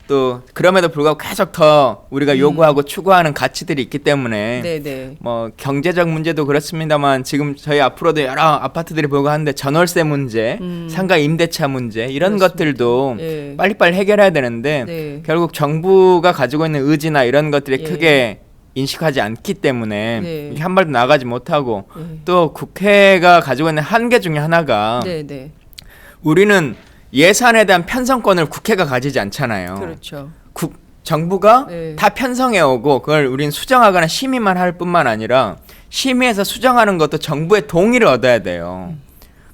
Speaker 4: 또 그럼에도 불구하고 계속 더 우리가 요구하고 추구하는 가치들이 있기 때문에
Speaker 3: 네.
Speaker 4: 뭐 경제적 문제도 그렇습니다만 지금 저희 앞으로도 여러 아파트들이 보고 하는데 전월세 문제, 상가 임대차 문제 이런 것들도
Speaker 3: 예.
Speaker 4: 빨리빨리 해결해야 되는데
Speaker 3: 네.
Speaker 4: 결국 정부가 가지고 있는 의지나 이런 것들이
Speaker 3: 예.
Speaker 4: 크게 인식하지 않기 때문에
Speaker 3: 네.
Speaker 4: 이렇게 한 발도 나가지 못하고
Speaker 3: 네.
Speaker 4: 또 국회가 가지고 있는 한계 중에 하나가
Speaker 3: 네.
Speaker 4: 우리는 예산에 대한 편성권을 국회가 가지지 않잖아요.
Speaker 3: 그렇죠.
Speaker 4: 정부가
Speaker 3: 네.
Speaker 4: 다 편성해 오고 그걸 우린 수정하거나 심의만 할 뿐만 아니라 심의해서 수정하는 것도 정부의 동의를 얻어야 돼요.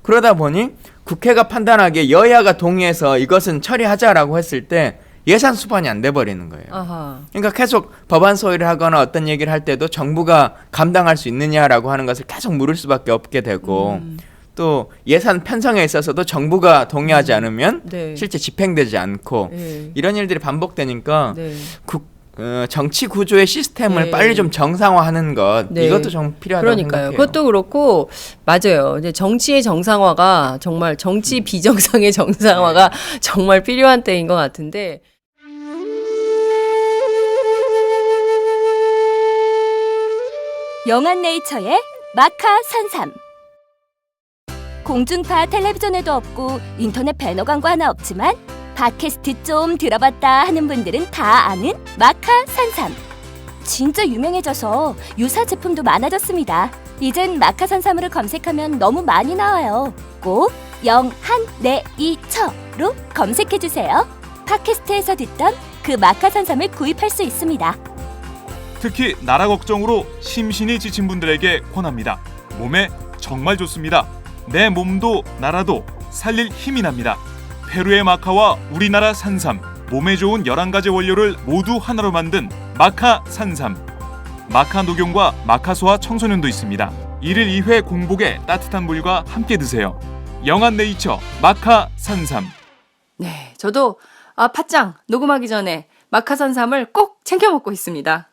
Speaker 4: 그러다 보니 국회가 판단하기에 여야가 동의해서 이것은 처리하자라고 했을 때 예산 수반이 안 돼 버리는 거예요.
Speaker 3: 아하.
Speaker 4: 그러니까 계속 법안 소위를 하거나 어떤 얘기를 할 때도 정부가 감당할 수 있느냐라고 하는 것을 계속 물을 수밖에 없게 되고 또 예산 편성에 있어서도 정부가 동의하지 않으면
Speaker 3: 네.
Speaker 4: 실제 집행되지 않고
Speaker 3: 네.
Speaker 4: 이런 일들이 반복되니까
Speaker 3: 네.
Speaker 4: 정치 구조의 시스템을
Speaker 3: 네.
Speaker 4: 빨리 좀 정상화하는 것
Speaker 3: 네.
Speaker 4: 이것도 좀 필요하다고
Speaker 3: 그러니까요.
Speaker 4: 생각해요.
Speaker 3: 그것도 그렇고 맞아요. 이제 정치의 정상화가 정말 정치 비정상의 정상화가 정말 필요한 때인 것 같은데.
Speaker 2: 영한네이처의 마카 산삼. 공중파 텔레비전에도 없고 인터넷 배너 광고 하나 없지만 팟캐스트 좀 들어봤다 하는 분들은 다 아는 마카산삼. 진짜 유명해져서 유사 제품도 많아졌습니다. 이젠 마카산삼으로 검색하면 너무 많이 나와요. 꼭 영한내이처로 검색해주세요. 팟캐스트에서 듣던 그 마카산삼을 구입할 수 있습니다.
Speaker 1: 특히 나라 걱정으로 심신이 지친 분들에게 권합니다. 몸에 정말 좋습니다. 내 몸도 나라도 살릴 힘이 납니다. 페루의 마카와 우리나라 산삼, 몸에 좋은 11가지 원료를 모두 하나로 만든 마카 산삼. 마카 녹용과 마카 소화 청소년도 있습니다. 1일 2회 공복에 따뜻한 물과 함께 드세요. 영한 네이처 마카 산삼.
Speaker 3: 네, 저도 팥짱 녹음하기 전에 마카산삼을 꼭 챙겨 먹고 있습니다.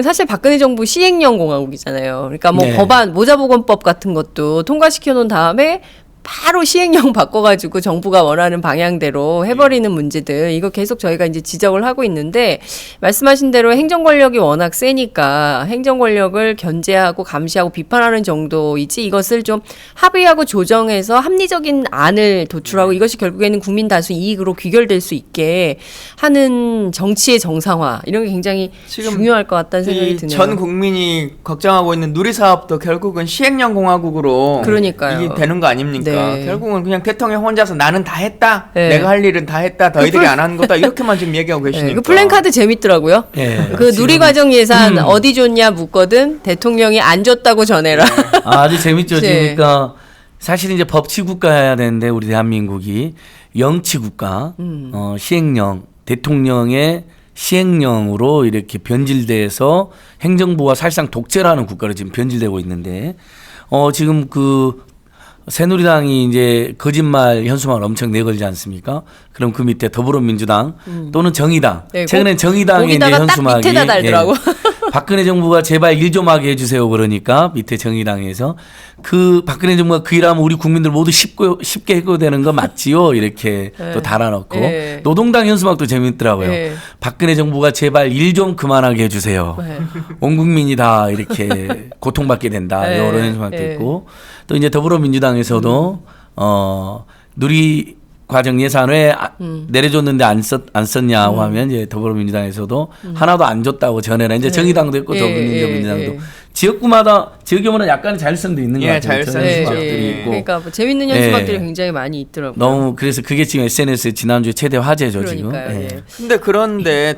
Speaker 3: 사실 박근혜 정부 시행령 공화국이잖아요. 그러니까 뭐
Speaker 5: 네.
Speaker 3: 법안 모자보건법 같은 것도 통과시켜 놓은 다음에 바로 시행령 바꿔가지고 정부가 원하는 방향대로 해버리는 문제들, 이거 계속 저희가 이제 지적을 하고 있는데, 말씀하신 대로 행정 권력이 워낙 세니까 행정 권력을 견제하고 감시하고 비판하는 정도이지, 이것을 좀 합의하고 조정해서 합리적인 안을 도출하고 이것이 결국에는 국민 다수 이익으로 귀결될 수 있게 하는 정치의 정상화, 이런 게 굉장히 중요할 것 같다는 생각이 드네요.
Speaker 4: 전 국민이 걱정하고 있는 누리사업도 결국은 시행령 공화국으로
Speaker 3: 그러니까요.
Speaker 4: 이게 되는 거 아닙니까?
Speaker 3: 네.
Speaker 4: 결국은 그냥 대통령 혼자서 나는 다 했다.
Speaker 3: 네.
Speaker 4: 내가 할 일은 다 했다. 너희들이 안 하는 거다. 이렇게만 지금 얘기하고 계시니까.
Speaker 3: 네, 그 플랜카드 재밌더라고요.
Speaker 5: 예.
Speaker 3: 그 누리과정 예산 어디 줬냐 묻거든 대통령이 안 줬다고 전해라.
Speaker 5: 아주 재밌죠.
Speaker 3: 네.
Speaker 5: 그러니까 사실 이제 법치국가여야 되는데 우리 대한민국이 영치국가, 시행령, 대통령의 시행령으로 이렇게 변질돼서 행정부가 사실상 독재라는 국가로 지금 변질되고 있는데, 지금 새누리당이 이제 거짓말 현수막을 엄청 내걸지 않습니까? 그럼 그 밑에 더불어민주당 또는 정의당.
Speaker 3: 네,
Speaker 5: 최근엔 정의당의 이제
Speaker 3: 거기다가 딱
Speaker 5: 현수막이
Speaker 3: 밑에다 달더라고.
Speaker 5: 박근혜 정부가 제발 일 좀 하게 해주세요 그러니까 밑에 정의당에서 박근혜 정부가 그 일하면 우리 국민들 모두 쉽게 해고되는 거 맞지요? 이렇게 또 달아놓고
Speaker 3: 네.
Speaker 5: 노동당 현수막도 재밌더라고요.
Speaker 3: 네.
Speaker 5: 박근혜 정부가 제발 일 좀 그만하게 해주세요.
Speaker 3: 네.
Speaker 5: 온 국민이 다 이렇게 고통받게 된다.
Speaker 3: 네.
Speaker 5: 이런 현수막도
Speaker 3: 네.
Speaker 5: 있고 또 이제 더불어민주당에서도 누리 과정 예산을 내려줬는데 안 썼냐고 하면 이제 더불어민주당에서도 하나도 안 줬다고 전해라. 이제 정의당도 있고 더불어민주당도 지역구마다 지역구마다 약간의 자율성도 있는 것 같아요.
Speaker 4: 자율성
Speaker 5: 현수막들이 있고.
Speaker 3: 그러니까 뭐 재밌는 현수막들이 굉장히 많이 있더라고요.
Speaker 5: 너무 그래서 그게 지금 SNS에 지난주에 최대 화제죠.
Speaker 3: 그러니까요.
Speaker 5: 지금.
Speaker 3: 예.
Speaker 4: 근데 그런데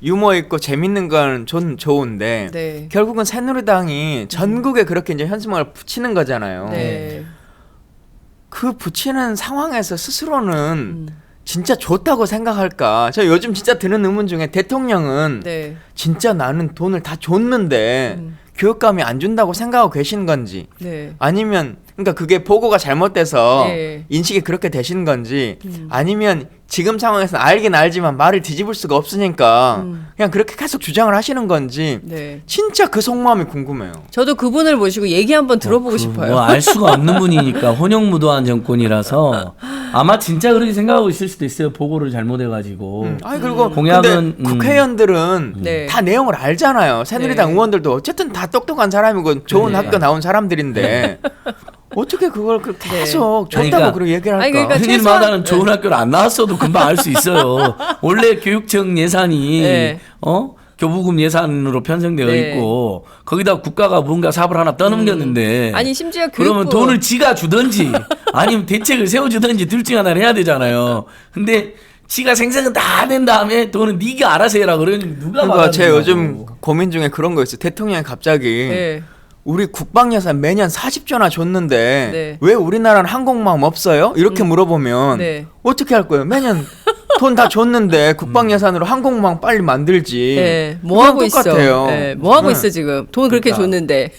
Speaker 4: 유머 있고 재밌는 건 좋은데
Speaker 3: 네.
Speaker 4: 결국은 새누리당이 전국에 그렇게 이제 현수막을 붙이는 거잖아요.
Speaker 3: 네.
Speaker 4: 그 붙이는 상황에서 스스로는 진짜 좋다고 생각할까? 저 요즘 진짜 드는 의문 중에 대통령은
Speaker 3: 네.
Speaker 4: 진짜 나는 돈을 다 줬는데 교육감이 안 준다고 생각하고 계신 건지,
Speaker 3: 네.
Speaker 4: 아니면 그러니까 그게 보고가 잘못돼서
Speaker 3: 네.
Speaker 4: 인식이 그렇게 되신 건지, 아니면 지금 상황에서는 알긴 알지만 말을 뒤집을 수가 없으니까 그냥 그렇게 계속 주장을 하시는 건지,
Speaker 3: 네.
Speaker 4: 진짜 그 속마음이 궁금해요.
Speaker 3: 저도 그분을 모시고 얘기 한번 들어보고 싶어요.
Speaker 5: 알 수가 없는 분이니까 혼용무도한 정권이라서 아마 진짜 그렇게 생각하고 있을 수도 있어요. 보고를 잘못해가지고.
Speaker 4: 아니 그리고
Speaker 5: 공약은,
Speaker 4: 근데 국회의원들은
Speaker 3: 네.
Speaker 4: 다 내용을 알잖아요. 새누리당
Speaker 3: 네.
Speaker 4: 의원들도 어쨌든 다 똑똑한 사람이고 좋은 학교 나온 사람들인데 어떻게 그걸 계속 좋다고
Speaker 5: 그러니까,
Speaker 4: 그렇게 얘기를 할까?
Speaker 3: 아니, 그러니까
Speaker 5: 흔히마다는 좋은 학교를 안 나왔어도 금방 알 수 있어요. 원래 교육청 예산이
Speaker 3: 네.
Speaker 5: 교부금 예산으로 편성되어
Speaker 3: 네.
Speaker 5: 있고 거기다 국가가 뭔가 사업을 하나 떠넘겼는데
Speaker 3: 아니 심지어
Speaker 5: 그러면 돈을 지가 주든지 아니면 대책을 세워주든지 둘 중에 하나를 해야 되잖아요. 근데 지가 생생은 다 된 다음에 돈은 네가 알아서 해라 그러니 누가
Speaker 4: 그러니까 제
Speaker 5: 받아주냐고.
Speaker 4: 요즘 고민 중에 그런 거 있어요. 대통령이 갑자기
Speaker 3: 네.
Speaker 4: 우리 국방 예산 매년 40조나 줬는데
Speaker 3: 네.
Speaker 4: 왜 우리나라는 항공모함 없어요? 이렇게 물어보면
Speaker 3: 네.
Speaker 4: 어떻게 할 거예요? 매년 돈 다 줬는데 국방 예산으로 항공모함 빨리 만들지.
Speaker 3: 네, 뭐
Speaker 4: 그거랑
Speaker 3: 하고 있어?
Speaker 4: 똑같아요.
Speaker 3: 네, 뭐 하고
Speaker 4: 네.
Speaker 3: 있어 지금? 돈 그렇게
Speaker 5: 그러니까.
Speaker 3: 줬는데.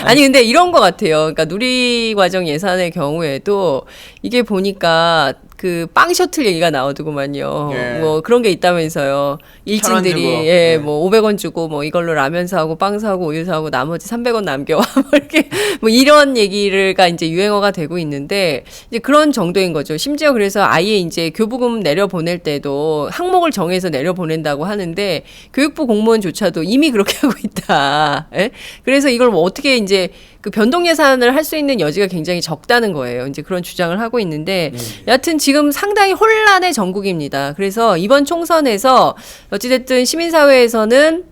Speaker 3: 아니 근데 이런 것 같아요. 그러니까 누리과정 예산의 경우에도 이게 보니까 그 빵 셔틀 얘기가 나오더구만요.
Speaker 4: 예.
Speaker 3: 뭐 그런 게 있다면서요. 일진들이
Speaker 4: 1,000원 주고.
Speaker 3: 예,
Speaker 4: 네.
Speaker 3: 뭐 500원 주고 뭐 이걸로 라면 사고 빵 사고 우유 사고 나머지 300원 남겨와 뭐 이렇게 뭐 이런 얘기가 이제 유행어가 되고 있는데 이제 그런 정도인 거죠. 심지어 그래서 아예 이제 교부금 내려 보낼 때도 항목을 정해서 내려 보낸다고 하는데 교육부 공무원조차도 이미 그렇게 하고 있다. 예? 그래서 이걸 뭐 어떻게 이제 그 변동 예산을 할 수 있는 여지가 굉장히 적다는 거예요. 이제 그런 주장을 하고 있는데 여하튼 지금 상당히 혼란의 전국입니다. 그래서 이번 총선에서 어찌됐든 시민사회에서는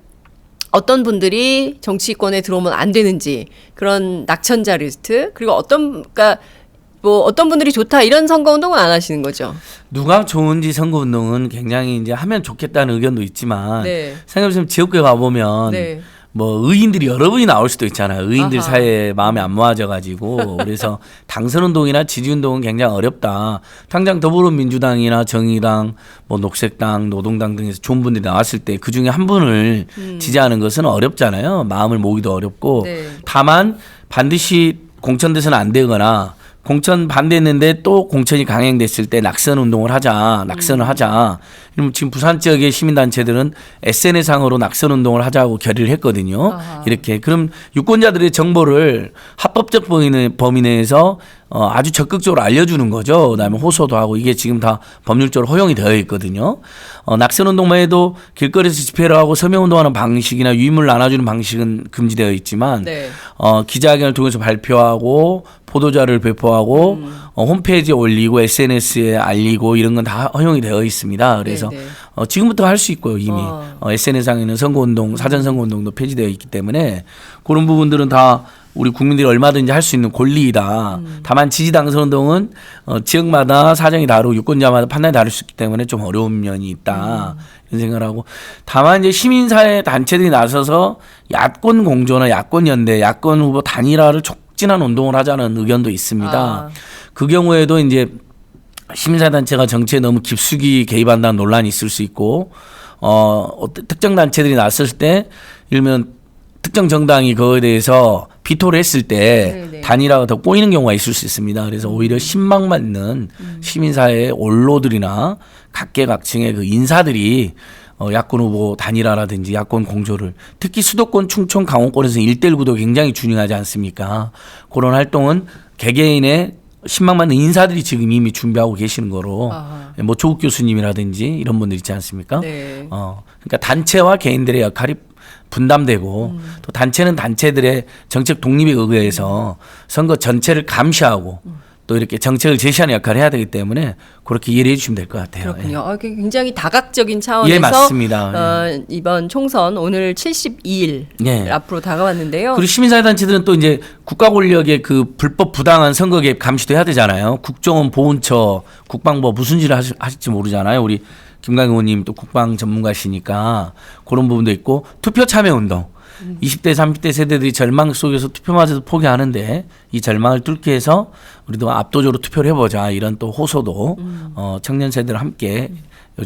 Speaker 3: 어떤 분들이 정치권에 들어오면 안 되는지 그런 낙천자 리스트 그리고 그러니까 뭐 어떤 분들이 좋다 이런 선거운동은 안 하시는 거죠.
Speaker 5: 누가 좋은지 선거운동은 굉장히 이제 하면 좋겠다는 의견도 있지만
Speaker 3: 네.
Speaker 5: 생각해보면 지역구에 가보면
Speaker 3: 네.
Speaker 5: 뭐 의인들이 여러 분이 나올 수도 있잖아요. 의인들
Speaker 3: 아하.
Speaker 5: 사이에 마음이 안 모아져가지고 그래서 당선운동이나 지지운동은 굉장히 어렵다. 당장 더불어민주당이나 정의당, 뭐 녹색당, 노동당 등에서 좋은 분들이 나왔을 때 그 중에 한 분을 지지하는 것은 어렵잖아요. 마음을 모으기도 어렵고
Speaker 3: 네.
Speaker 5: 다만 반드시 공천돼서는 안 되거나 공천 반대했는데 또 공천이 강행됐을 때 낙선 운동을 하자, 낙선을 하자. 그럼 지금 부산 지역의 시민단체들은 SNS상으로 낙선 운동을 하자고 결의를 했거든요.
Speaker 3: 아하.
Speaker 5: 이렇게 그럼 유권자들의 정보를 합법적 범위 내에서 아주 적극적으로 알려주는 거죠. 그다음에 호소도 하고 이게 지금 다 법률적으로 허용이 되어 있거든요. 낙선 운동만 해도 길거리에서 집회를 하고 서명 운동하는 방식이나 유인물 나눠주는 방식은 금지되어 있지만
Speaker 3: 네.
Speaker 5: 기자회견을 통해서 발표하고 보도자를 배포하고 홈페이지에 올리고 SNS에 알리고 이런 건 다 허용이 되어 있습니다. 그래서
Speaker 3: 네,
Speaker 5: 지금부터 할 수 있고요. 이미 SNS상에는 선거운동, 사전선거운동도 폐지되어 있기 때문에 그런 부분들은 다 우리 국민들이 얼마든지 할 수 있는 권리이다. 다만 지지당선운동은 지역마다 사정이 다르고 유권자마다 판단이 다를 수 있기 때문에 좀 어려운 면이 있다. 이런 생각을 하고 다만 이제 시민사회 단체들이 나서서 야권 공조나 야권 연대, 야권 후보 단일화를 촉진한 운동을 하자는 의견도 있습니다. 그 경우에도 이제 시민사회 단체가 정치에 너무 깊숙이 개입한다는 논란이 있을 수 있고 특정 단체들이 나섰을 때 일면 특정 정당이 그거에 대해서 비토를 했을 때
Speaker 3: 네네.
Speaker 5: 단일화가 더 꼬이는 경우가 있을 수 있습니다. 그래서 오히려 신망받는 시민사회 원로들이나 각계각층의 그 인사들이 야권 후보 단일화라든지 야권 공조를 특히 수도권, 충청, 강원권에서 1대1 구도 굉장히 중요하지 않습니까? 그런 활동은 개개인의 신망받는 인사들이 지금 이미 준비하고 계시는 거로 뭐 조국 교수님이라든지 이런 분들 있지 않습니까?
Speaker 3: 네.
Speaker 5: 그러니까 단체와 개인들의 역할이 분담되고 또 단체는 단체들의 정책 독립에 의해서 선거 전체를 감시하고 또 이렇게 정책을 제시하는 역할을 해야 되기 때문에 그렇게 이해를 해주시면 될 것 같아요.
Speaker 3: 그렇군요. 굉장히 다각적인 차원에서
Speaker 5: 예, 맞습니다.
Speaker 3: 이번 총선 오늘 72일
Speaker 5: 예.
Speaker 3: 앞으로 다가왔는데요.
Speaker 5: 그리고 시민사회 단체들은 또 이제 국가 권력의 그 불법 부당한 선거 개입 감시도 해야 되잖아요. 국정원, 보훈처, 국방부 무슨 일을 하실지 모르잖아요. 우리 김광희 의원님 또 국방 전문가시니까 그런 부분도 있고 투표 참여 운동. 20대, 30대 세대들이 절망 속에서 투표마저도 포기하는데 이 절망을 뚫기 위해서 우리도 압도적으로 투표를 해보자 이런 또 호소도 청년 세대를 함께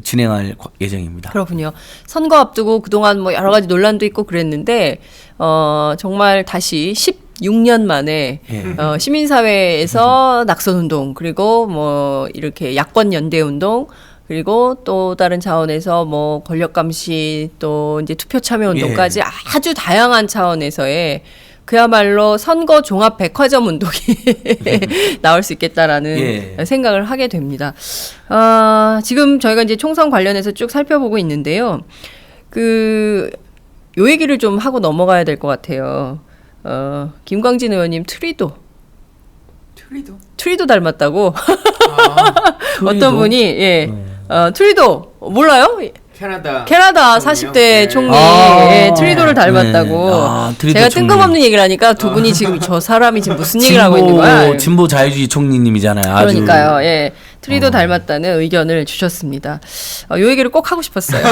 Speaker 5: 진행할 예정입니다.
Speaker 3: 그렇군요. 선거 앞두고 그동안 뭐 여러 가지 논란도 있고 그랬는데 정말 다시 16년 만에 시민사회에서 낙선운동 그리고 뭐 이렇게 야권 연대운동 그리고 또 다른 차원에서 뭐 권력 감시 또 이제 투표 참여 운동까지 아주 다양한 차원에서의 그야말로 선거 종합 백화점 운동이 나올 수 있겠다라는 생각을 하게 됩니다. 지금 저희가 이제 총선 관련해서 쭉 살펴보고 있는데요. 요 얘기를 좀 하고 넘어가야 될 것 같아요. 김광진 의원님 트리도 닮았다고 어떤 분이 트리도 몰라요? 캐나다 40대 총리 트리도를 닮았다고 제가 뜬금없는 얘기를 하니까 두 분이 지금 저 사람이 지금 무슨 얘기를 하고 있는 거야?
Speaker 5: 진보 자유주의 총리님이잖아요. 아주.
Speaker 3: 그러니까요. 예. 트리도 닮았다는 의견을 주셨습니다. 요 얘기를 꼭 하고 싶었어요.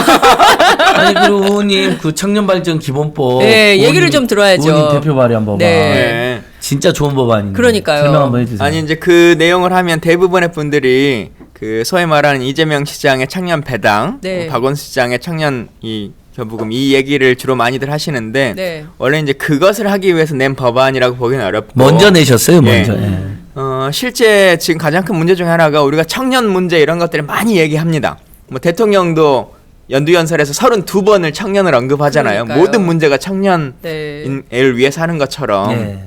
Speaker 5: 아니 그리고 의원님 그 청년발전 기본법
Speaker 3: 얘기를 좀 들어야죠.
Speaker 5: 의원님 대표 발의한 법안.
Speaker 4: 네.
Speaker 5: 진짜 좋은 법안인데.
Speaker 3: 그러니까요.
Speaker 5: 설명 한번 해주세요.
Speaker 4: 아니 이제 그 내용을 하면 대부분의 분들이 그 소위 말하는 이재명 시장의 청년 배당, 박원순 시장의 청년 결국은 이 얘기를 주로 많이들 하시는데 원래 이제 그것을 하기 위해서 낸 법안이라고 보기는 어렵고
Speaker 5: 먼저 내셨어요, 먼저.
Speaker 4: 실제 지금 가장 큰 문제 중에 하나가 우리가 청년 문제 이런 것들을 많이 얘기합니다. 뭐 대통령도 연두연설에서 32번을 청년을 언급하잖아요.
Speaker 3: 그러니까요.
Speaker 4: 모든 문제가 청년을 위해서 하는 것처럼.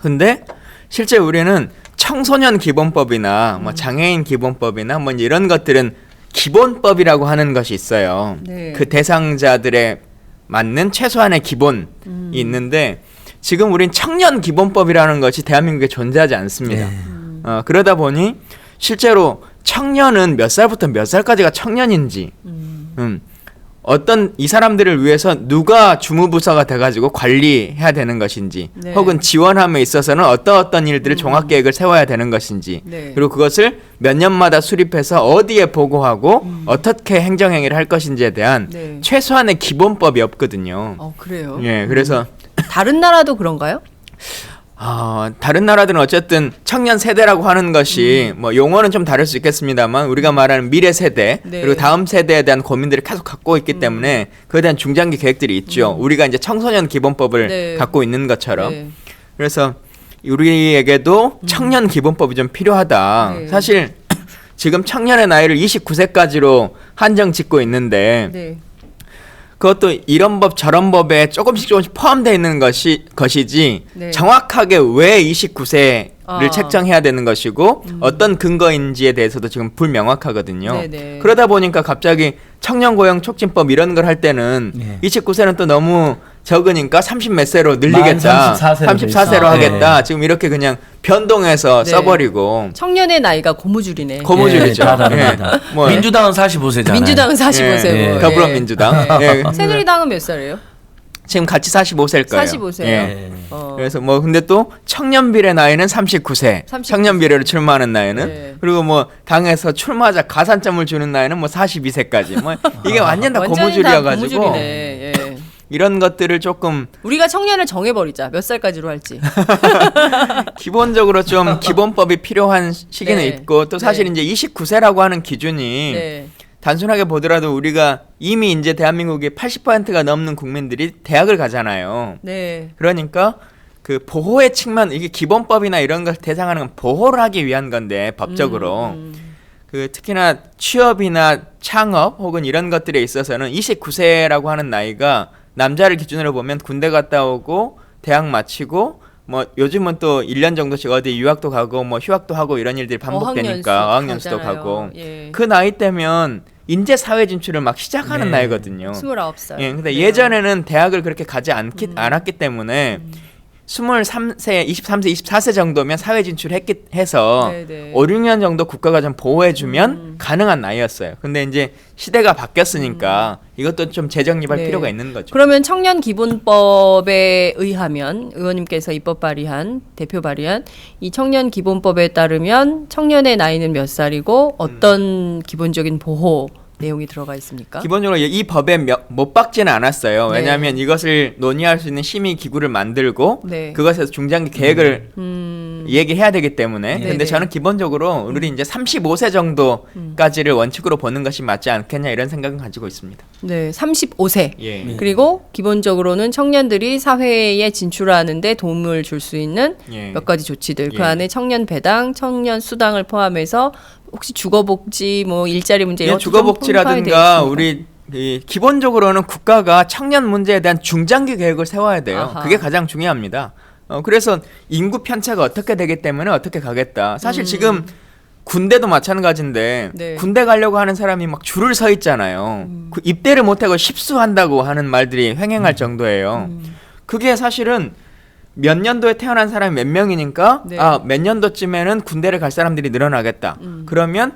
Speaker 4: 근데 실제 우리는 청소년 기본법이나 뭐 장애인 기본법이나 뭐 이런 것들은 기본법이라고 하는 것이 있어요. 그 대상자들의 맞는 최소한의 기본이 있는데 지금 우린 청년 기본법이라는 것이 대한민국에 존재하지 않습니다. 그러다 보니 실제로 청년은 몇 살부터 몇 살까지가 청년인지, 어떤 이 사람들을 위해서 누가 주무부서가 돼가지고 관리해야 되는 것인지,
Speaker 3: 네.
Speaker 4: 혹은 지원함에 있어서는 어떤 일들을 종합계획을 세워야 되는 것인지,
Speaker 3: 네.
Speaker 4: 그리고 그것을 몇 년마다 수립해서 어디에 보고하고 어떻게 행정행위를 할 것인지에 대한
Speaker 3: 네.
Speaker 4: 최소한의 기본법이 없거든요.
Speaker 3: 그래요.
Speaker 4: 예, 그래서
Speaker 3: 다른 나라도 그런가요?
Speaker 4: 다른 나라들은 어쨌든 청년 세대라고 하는 것이 뭐 용어는 좀 다를 수 있겠습니다만 우리가 말하는 미래 세대
Speaker 3: 네.
Speaker 4: 그리고 다음 세대에 대한 고민들을 계속 갖고 있기 때문에 그에 대한 중장기 계획들이 있죠. 우리가 이제 청소년 기본법을
Speaker 3: 네.
Speaker 4: 갖고 있는 것처럼.
Speaker 3: 네.
Speaker 4: 그래서 우리에게도 청년 기본법이 좀 필요하다.
Speaker 3: 네.
Speaker 4: 사실 지금 청년의 나이를 29세까지로 한정 짓고 있는데
Speaker 3: 네.
Speaker 4: 그것도 이런 법 저런 법에 조금씩 포함되어 있는 것이지
Speaker 3: 네.
Speaker 4: 정확하게 왜 29세를 책정해야 되는 것이고 어떤 근거인지에 대해서도 지금 불명확하거든요.
Speaker 3: 네네.
Speaker 4: 그러다 보니까 갑자기 청년고용촉진법 이런 걸 할 때는
Speaker 5: 네.
Speaker 4: 29세는 또 너무 적으니까 30 몇 세로 늘리겠다.
Speaker 5: 만 34세로
Speaker 4: 34세로 하겠다.
Speaker 5: 네.
Speaker 4: 지금 이렇게 그냥 변동해서
Speaker 3: 네.
Speaker 4: 써버리고
Speaker 3: 청년의 나이가 고무줄이네.
Speaker 4: 고무줄이죠.
Speaker 5: 다 다릅니다.
Speaker 4: 예. 뭐
Speaker 5: 민주당은 45세잖아요.
Speaker 3: 민주당은 45세고.
Speaker 4: 예. 더불어민주당. 예.
Speaker 3: 새누리당은 몇 살이에요?
Speaker 4: 지금 같이 45세일 거예요.
Speaker 3: 45세요.
Speaker 4: 예.
Speaker 3: 어.
Speaker 4: 그래서 뭐 근데 또 청년 비례 나이는 39세.
Speaker 3: 39세.
Speaker 4: 청년 비례로 출마하는 나이는
Speaker 3: 네.
Speaker 4: 그리고 뭐 당에서 출마자 가산점을 주는 나이는 뭐 42세까지. 뭐 이게 완전 다
Speaker 3: 완전히
Speaker 4: 고무줄이어
Speaker 3: 다
Speaker 4: 가지고
Speaker 3: 고무줄이네. 예.
Speaker 4: 이런 것들을 조금
Speaker 3: 우리가 청년을 정해버리자. 몇 살까지로 할지.
Speaker 4: 기본적으로 좀 기본법이 필요한 시기는
Speaker 3: 네.
Speaker 4: 있고 또 사실
Speaker 3: 네.
Speaker 4: 이제 29세라고 하는 기준이
Speaker 3: 네.
Speaker 4: 단순하게 보더라도 우리가 이미 이제 대한민국의 80%가 넘는 국민들이 대학을 가잖아요.
Speaker 3: 네.
Speaker 4: 그러니까 그 보호의 측면 이게 기본법이나 이런 걸 대상하는 건 보호를 하기 위한 건데 법적으로 그 특히나 취업이나 창업 혹은 이런 것들에 있어서는 29세라고 하는 나이가 남자를 기준으로 보면 군대 갔다 오고 대학 마치고 뭐 요즘은 또 1년 정도씩 어디 유학도 가고 뭐 휴학도 하고 이런 일들이 반복되니까 어학연수도
Speaker 3: 가잖아요.
Speaker 4: 가고
Speaker 3: 예.
Speaker 4: 그 나이 때면 인제 사회 진출을 막 시작하는
Speaker 5: 네.
Speaker 4: 나이거든요.
Speaker 3: 29살.
Speaker 4: 예, 근데
Speaker 3: 네.
Speaker 4: 예전에는 대학을 그렇게 가지 않았기 때문에 23세, 23세, 24세 정도면 사회 진출해서
Speaker 3: 네네.
Speaker 4: 5, 6년 정도 국가가 좀 보호해주면 가능한 나이였어요. 근데 이제 시대가 바뀌었으니까 이것도 좀 재정립할
Speaker 3: 네.
Speaker 4: 필요가 있는 거죠.
Speaker 3: 그러면 청년 기본법에 의하면 의원님께서 입법 발의한 대표 발의한 이 청년 기본법에 따르면 청년의 나이는 몇 살이고 어떤 기본적인 보호 내용이 들어가 있습니까?
Speaker 4: 기본적으로 이 법에 못 박지는 않았어요.
Speaker 3: 네.
Speaker 4: 왜냐하면 이것을 논의할 수 있는 심의 기구를 만들고
Speaker 3: 네.
Speaker 4: 그것에서 중장기 계획을 얘기해야 되기 때문에
Speaker 3: 네네.
Speaker 4: 근데 저는 기본적으로 우리 이제 35세 정도까지를 원칙으로 보는 것이 맞지 않겠냐 이런 생각은 가지고 있습니다.
Speaker 3: 네, 35세.
Speaker 4: 예.
Speaker 3: 그리고 기본적으로는 청년들이 사회에 진출하는데 도움을 줄 수 있는
Speaker 4: 예.
Speaker 3: 몇 가지 조치들. 그
Speaker 4: 예.
Speaker 3: 안에 청년 배당, 청년 수당을 포함해서 혹시 주거복지, 뭐 일자리 문제 이런
Speaker 4: 예, 주거복지라든가 우리 이 기본적으로는 국가가 청년 문제에 대한 중장기 계획을 세워야 돼요.
Speaker 3: 아하.
Speaker 4: 그게 가장 중요합니다. 그래서 인구 편차가 어떻게 되기 때문에 어떻게 가겠다. 사실 지금 군대도 마찬가지인데
Speaker 3: 네.
Speaker 4: 군대 가려고 하는 사람이 막 줄을 서 있잖아요. 그 입대를 못하고 십수한다고 하는 말들이 횡행할 정도예요. 그게 사실은 몇 년도에 태어난 사람이 몇 명이니까
Speaker 3: 네.
Speaker 4: 몇 년도쯤에는 군대를 갈 사람들이 늘어나겠다. 그러면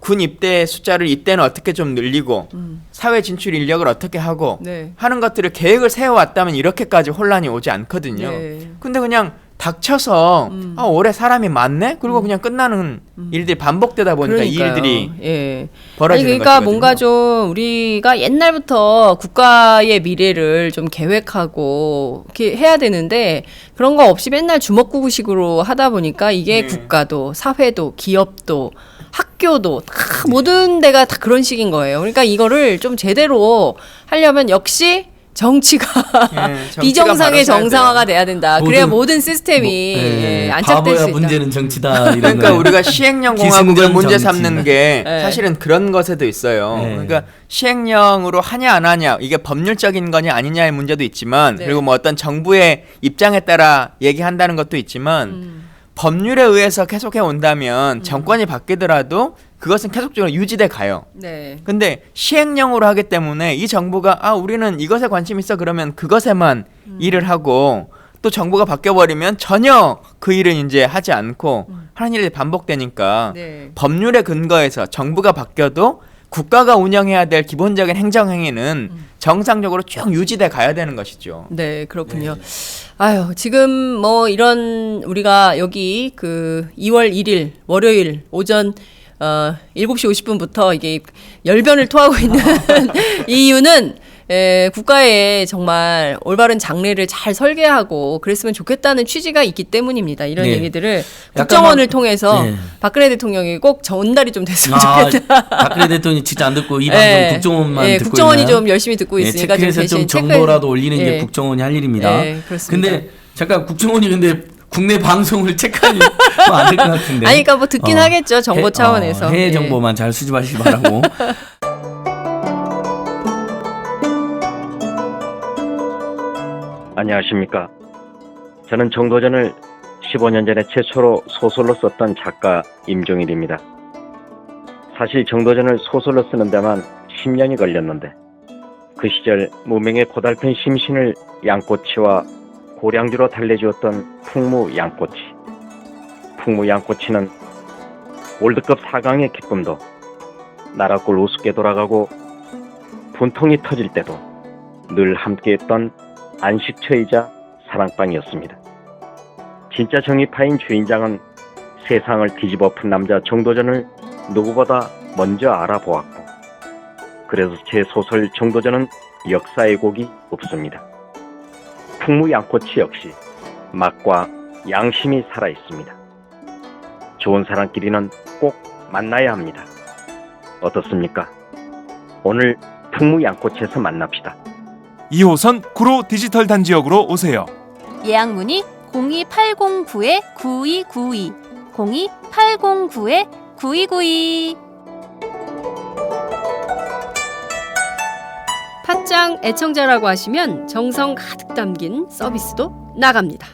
Speaker 4: 군 입대 숫자를 이때는 어떻게 좀 늘리고 사회 진출 인력을 어떻게 하고
Speaker 3: 네.
Speaker 4: 하는 것들을 계획을 세워왔다면 이렇게까지 혼란이 오지 않거든요.
Speaker 3: 네.
Speaker 4: 근데 그냥 닥쳐서 올해 사람이 많네? 그리고 그냥 끝나는 일들이 반복되다 보니까 이
Speaker 3: 그러니까요.
Speaker 4: 일들이
Speaker 3: 예.
Speaker 4: 벌어지는
Speaker 3: 그러니까
Speaker 4: 것이거든요.
Speaker 3: 뭔가 좀 우리가 옛날부터 국가의 미래를 좀 계획하고 이렇게 해야 되는데 그런 거 없이 맨날 주먹구구식으로 하다 보니까 이게 국가도 사회도 기업도 학교도 다 모든 데가 다 그런 식인 거예요. 그러니까 이거를 좀 제대로 하려면 역시 정치가
Speaker 4: 정치가
Speaker 3: 비정상의
Speaker 4: 바로 서야
Speaker 3: 정상화가 돼야 된다. 그래야 모든 시스템이 안착될 수
Speaker 5: 바보야
Speaker 3: 있다.
Speaker 5: 문제는 정치다. 이런
Speaker 4: 그러니까
Speaker 5: 거예요.
Speaker 4: 우리가 시행령 공화국을
Speaker 5: 기승전
Speaker 4: 문제
Speaker 5: 정치.
Speaker 4: 삼는 게
Speaker 3: 네.
Speaker 4: 사실은 그런 것에도 있어요.
Speaker 5: 네.
Speaker 4: 그러니까 시행령으로 하냐 안 하냐 이게 법률적인 거냐 아니냐의 문제도 있지만
Speaker 3: 네.
Speaker 4: 그리고 뭐 어떤 정부의 입장에 따라 얘기한다는 것도 있지만 법률에 의해서 계속해 온다면 정권이 바뀌더라도 그것은 계속적으로 유지돼 가요.
Speaker 3: 네.
Speaker 4: 근데 시행령으로 하기 때문에 이 정부가 우리는 이것에 관심 있어 그러면 그것에만 일을 하고 또 정부가 바뀌어버리면 전혀 그 일은 이제 하지 않고 하는 일이 반복되니까
Speaker 3: 네.
Speaker 4: 법률에 근거해서 정부가 바뀌어도 국가가 운영해야 될 기본적인 행정행위는 정상적으로 쭉 유지돼 가야 되는 것이죠.
Speaker 3: 네, 그렇군요. 아유, 지금 뭐 이런 우리가 여기 그 2월 1일 월요일 오전 7시 50분부터 이게 열변을 토하고 있는 이유는 국가에 정말 올바른 장례를 잘 설계하고 그랬으면 좋겠다는 취지가 있기 때문입니다. 이런
Speaker 5: 네.
Speaker 3: 얘기들을 국정원을 통해서
Speaker 5: 네.
Speaker 3: 박근혜 대통령이 꼭 전달이 좀 됐으면 좋겠다.
Speaker 5: 박근혜 대통령이 진짜 안 듣고 이 방송
Speaker 3: 네.
Speaker 5: 국정원만
Speaker 3: 네,
Speaker 5: 듣고
Speaker 3: 국정원이
Speaker 5: 있나요?
Speaker 3: 좀 열심히 듣고 있으니까
Speaker 5: 체크해서 좀 정보라도 올리는 게 국정원이 할 일입니다.
Speaker 3: 네, 그렇습니다.
Speaker 5: 근데 잠깐 국정원이 근데 국내 방송을 체크하면 안 될 것 같은데.
Speaker 3: 아니, 그러니까 뭐 듣긴 하겠죠. 정보 차원에서.
Speaker 5: 해외
Speaker 3: 예.
Speaker 5: 정보만 잘 수집하시기 바라고.
Speaker 6: 안녕하십니까. 저는 정도전을 15년 전에 최초로 소설로 썼던 작가 임종일입니다. 사실 정도전을 소설로 쓰는 데만 10년이 걸렸는데 그 시절 무명의 고달픈 심신을 양꼬치와 고량주로 달래주었던 풍무 양꼬치. 풍무 양꼬치는 월드컵 4강의 기쁨도 나라골 우습게 돌아가고 분통이 터질 때도 늘 함께했던 안식처이자 사랑방이었습니다. 진짜 정의파인 주인장은 세상을 뒤집어엎은 남자 정도전을 누구보다 먼저 알아보았고 그래서 제 소설 정도전은 역사의 곡이 없습니다. 풍무 양꼬치 역시 맛과 양심이 살아있습니다. 좋은 사람끼리는 꼭 만나야 합니다. 어떻습니까? 오늘 풍무 양꼬치에서 만납시다.
Speaker 1: 2호선 구로 디지털 단지역으로 오세요.
Speaker 2: 예약 문의 02809-9292 02809-9292.
Speaker 3: 팟짱 애청자라고 하시면 정성 가득 담긴 서비스도 나갑니다.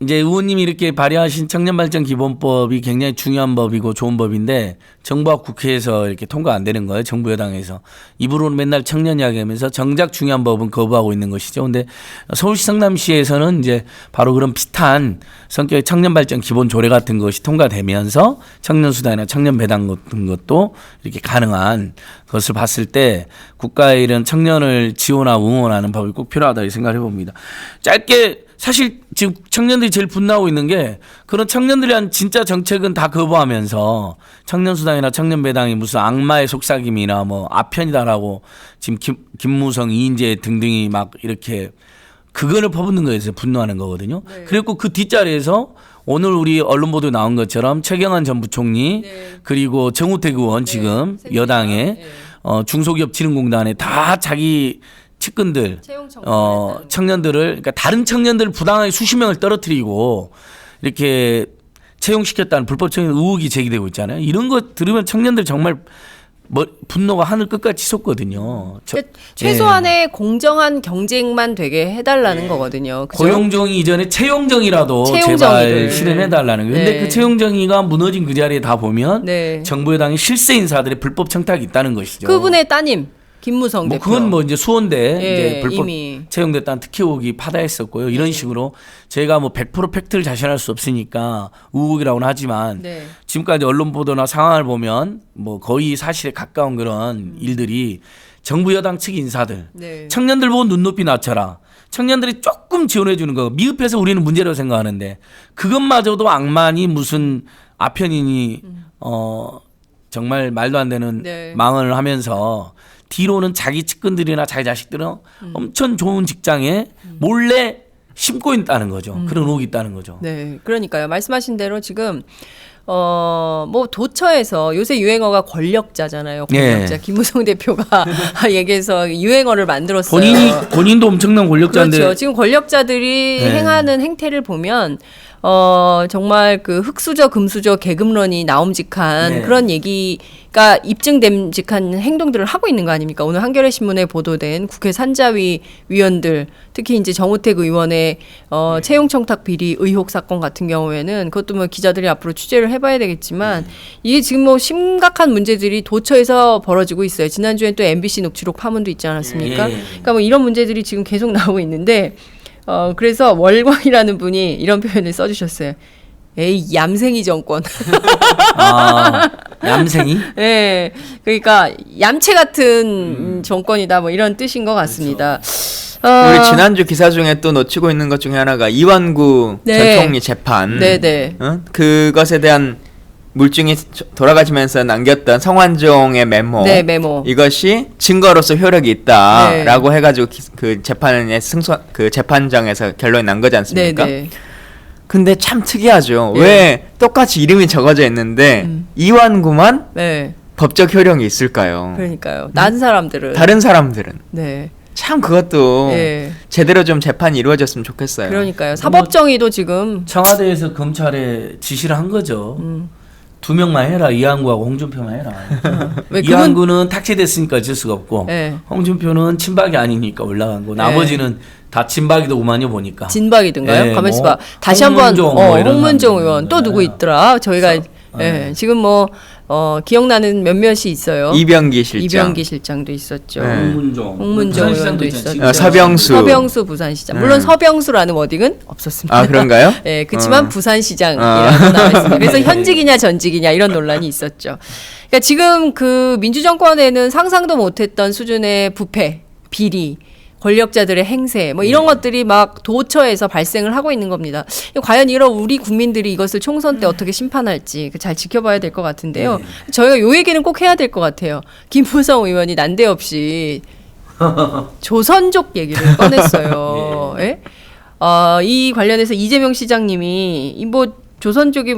Speaker 5: 이제 의원님이 이렇게 발의하신 청년발전 기본법이 굉장히 중요한 법이고 좋은 법인데 정부와 국회에서 이렇게 통과 안 되는 거예요. 정부 여당에서. 입으로는 맨날 청년 이야기하면서 정작 중요한 법은 거부하고 있는 것이죠. 근데 서울시 성남시에서는 이제 바로 그런 비슷한 성격의 청년발전 기본 조례 같은 것이 통과되면서 청년수당이나 청년배당 같은 것도 이렇게 가능한 것을 봤을 때 국가의 이런 청년을 지원하고 응원하는 법이 꼭 필요하다고 생각을 해봅니다. 짧게 사실 지금 청년들이 제일 분노하고 있는 게 그런 청년들에 대한 진짜 정책은 다 거부하면서 청년수당이나 청년배당이 무슨 악마의 속삭임이나 뭐 아편이다라고 지금 김무성, 이인재 등등이 막 이렇게 그거를 퍼붓는 거에서 분노하는 거거든요. 네. 그리고 그 뒷자리에서 오늘 우리 언론 보도에 나온 것처럼 최경환 전 부총리 그리고 정우택 의원 지금 여당의 중소기업진흥공단에 다 자기 측근들, 청년들을, 그러니까 다른 청년들을 부당하게 수십 명을 떨어뜨리고 이렇게 채용시켰다는 불법적인 의혹이 제기되고 있잖아요. 이런 거 들으면 청년들 정말 분노가 하늘 끝까지 치솟거든요.
Speaker 3: 최소한의 공정한 경쟁만 되게 해달라는 거거든요. 그죠?
Speaker 5: 고용정의 이전에 채용정의라도 제발 실현해달라는 거예요. 근데 그 채용정의가 무너진 그 자리에 다 보면 정부 여당의 실세 인사들의 불법 청탁이 있다는 것이죠.
Speaker 3: 그분의 따님. 김무성 대표.
Speaker 5: 그건 뭐 이제 수원대 이제 불법 채용됐다는 특혜 의혹이 파다했었고요. 이런 식으로 제가 뭐 100% 팩트를 자신할 수 없으니까 의혹이라고는 하지만 지금까지 언론 보도나 상황을 보면 뭐 거의 사실에 가까운 그런 일들이 정부 여당 측 인사들 청년들 보고 눈높이 낮춰라. 청년들이 조금 지원해 주는 거 미흡해서 우리는 문제라고 생각하는데 그것마저도 악마니 무슨 아편이니 정말 말도 안 되는 망언을 하면서 뒤로는 자기 측근들이나 자기 자식들은 엄청 좋은 직장에 몰래 심고 있다는 거죠. 그런 의혹이 있다는 거죠.
Speaker 3: 네, 그러니까요. 말씀하신 대로 지금 뭐 도처에서 요새 유행어가 권력자잖아요. 권력자. 김무성 대표가 얘기해서 유행어를 만들었어요.
Speaker 5: 본인도 엄청난 권력자인데.
Speaker 3: 그렇죠. 지금 권력자들이 행하는 행태를 보면 정말 그 흑수저 금수저 계급론이 나옴직한
Speaker 5: 네.
Speaker 3: 그런 얘기가 입증됨직한 행동들을 하고 있는 거 아닙니까? 오늘 한겨레 신문에 보도된 국회 산자위 위원들, 특히 이제 정우택 의원의 채용 청탁 비리 의혹 사건 같은 경우에는 그것도 뭐 기자들이 앞으로 취재를 해봐야 되겠지만 이게 지금 뭐 심각한 문제들이 도처에서 벌어지고 있어요. 지난주엔 또 MBC 녹취록 파문도 있지 않았습니까?
Speaker 5: 예.
Speaker 3: 그러니까 뭐 이런 문제들이 지금 계속 나오고 있는데 그래서 월광이라는 분이 이런 표현을 써주셨어요. 에이 얌생이 정권.
Speaker 5: 아, 얌생이?
Speaker 3: 네, 그러니까 얌체 같은 정권이다 뭐 이런 뜻인 것 같습니다.
Speaker 4: 우리 지난주 기사 중에 또 놓치고 있는 것 중에 하나가 이완구
Speaker 3: 네.
Speaker 4: 전 총리 재판.
Speaker 3: 네네.
Speaker 4: 그것에 대한 물증이 돌아가시면서 남겼던 성완종의 메모.
Speaker 3: 네, 메모.
Speaker 4: 이것이 증거로서 효력이 있다라고 해가지고 그 재판의 그 재판장에서 결론이 난 거지 않습니까?
Speaker 3: 네네.
Speaker 4: 근데 참 특이하죠.
Speaker 3: 예.
Speaker 4: 왜 똑같이 이름이 적어져 있는데 이완구만
Speaker 3: 네.
Speaker 4: 법적 효력이 있을까요?
Speaker 3: 그러니까요. 난 사람들은.
Speaker 4: 다른 사람들은
Speaker 3: 네.
Speaker 4: 참 그것도
Speaker 3: 예.
Speaker 4: 제대로 좀 재판이 이루어졌으면 좋겠어요.
Speaker 3: 그러니까요. 사법정의도 지금
Speaker 5: 청와대에서 검찰에 지시를 한 거죠. 2명만 해라. 이한구하고 홍준표만 해라.
Speaker 3: 왜
Speaker 5: 이한구는 탁제됐으니까 어쩔 수가 없고
Speaker 3: 네.
Speaker 5: 홍준표는 친박이 아니니까 올라간 거. 나머지는 다 친박이더구만요 보니까.
Speaker 3: 진박이든가요?
Speaker 5: 네,
Speaker 3: 가만있어
Speaker 5: 뭐
Speaker 3: 봐. 다시 한번
Speaker 5: 홍문종 뭐 이런
Speaker 3: 홍문종
Speaker 5: 사람들
Speaker 3: 의원 또
Speaker 5: 있잖아요.
Speaker 3: 누구 있더라? 저희가
Speaker 5: 네.
Speaker 3: 지금 뭐 기억나는 몇몇이 있어요.
Speaker 4: 이병기 실장,
Speaker 3: 이병기 실장도 있었죠.
Speaker 4: 네.
Speaker 3: 홍문종 의원도 있었죠.
Speaker 4: 서병수
Speaker 3: 부산시장. 물론 서병수라는 워딩은 없었습니다.
Speaker 4: 아 그런가요?
Speaker 3: 네, 그렇지만 부산시장이라고 나와 있습니다. 그래서 현직이냐 전직이냐 이런 논란이 있었죠. 그러니까 지금 그 민주정권에는 상상도 못했던 수준의 부패, 비리, 권력자들의 행세 뭐 이런 것들이 막 도처에서 발생을 하고 있는 겁니다. 과연 이런 우리 국민들이 이것을 총선 때 어떻게 심판할지 잘 지켜봐야 될 것 같은데요. 저희가 요 얘기는 꼭 해야 될 것 같아요. 김무성 의원이 난데없이 조선족 얘기를 꺼냈어요. 예? 이 관련해서 이재명 시장님이 뭐 조선족이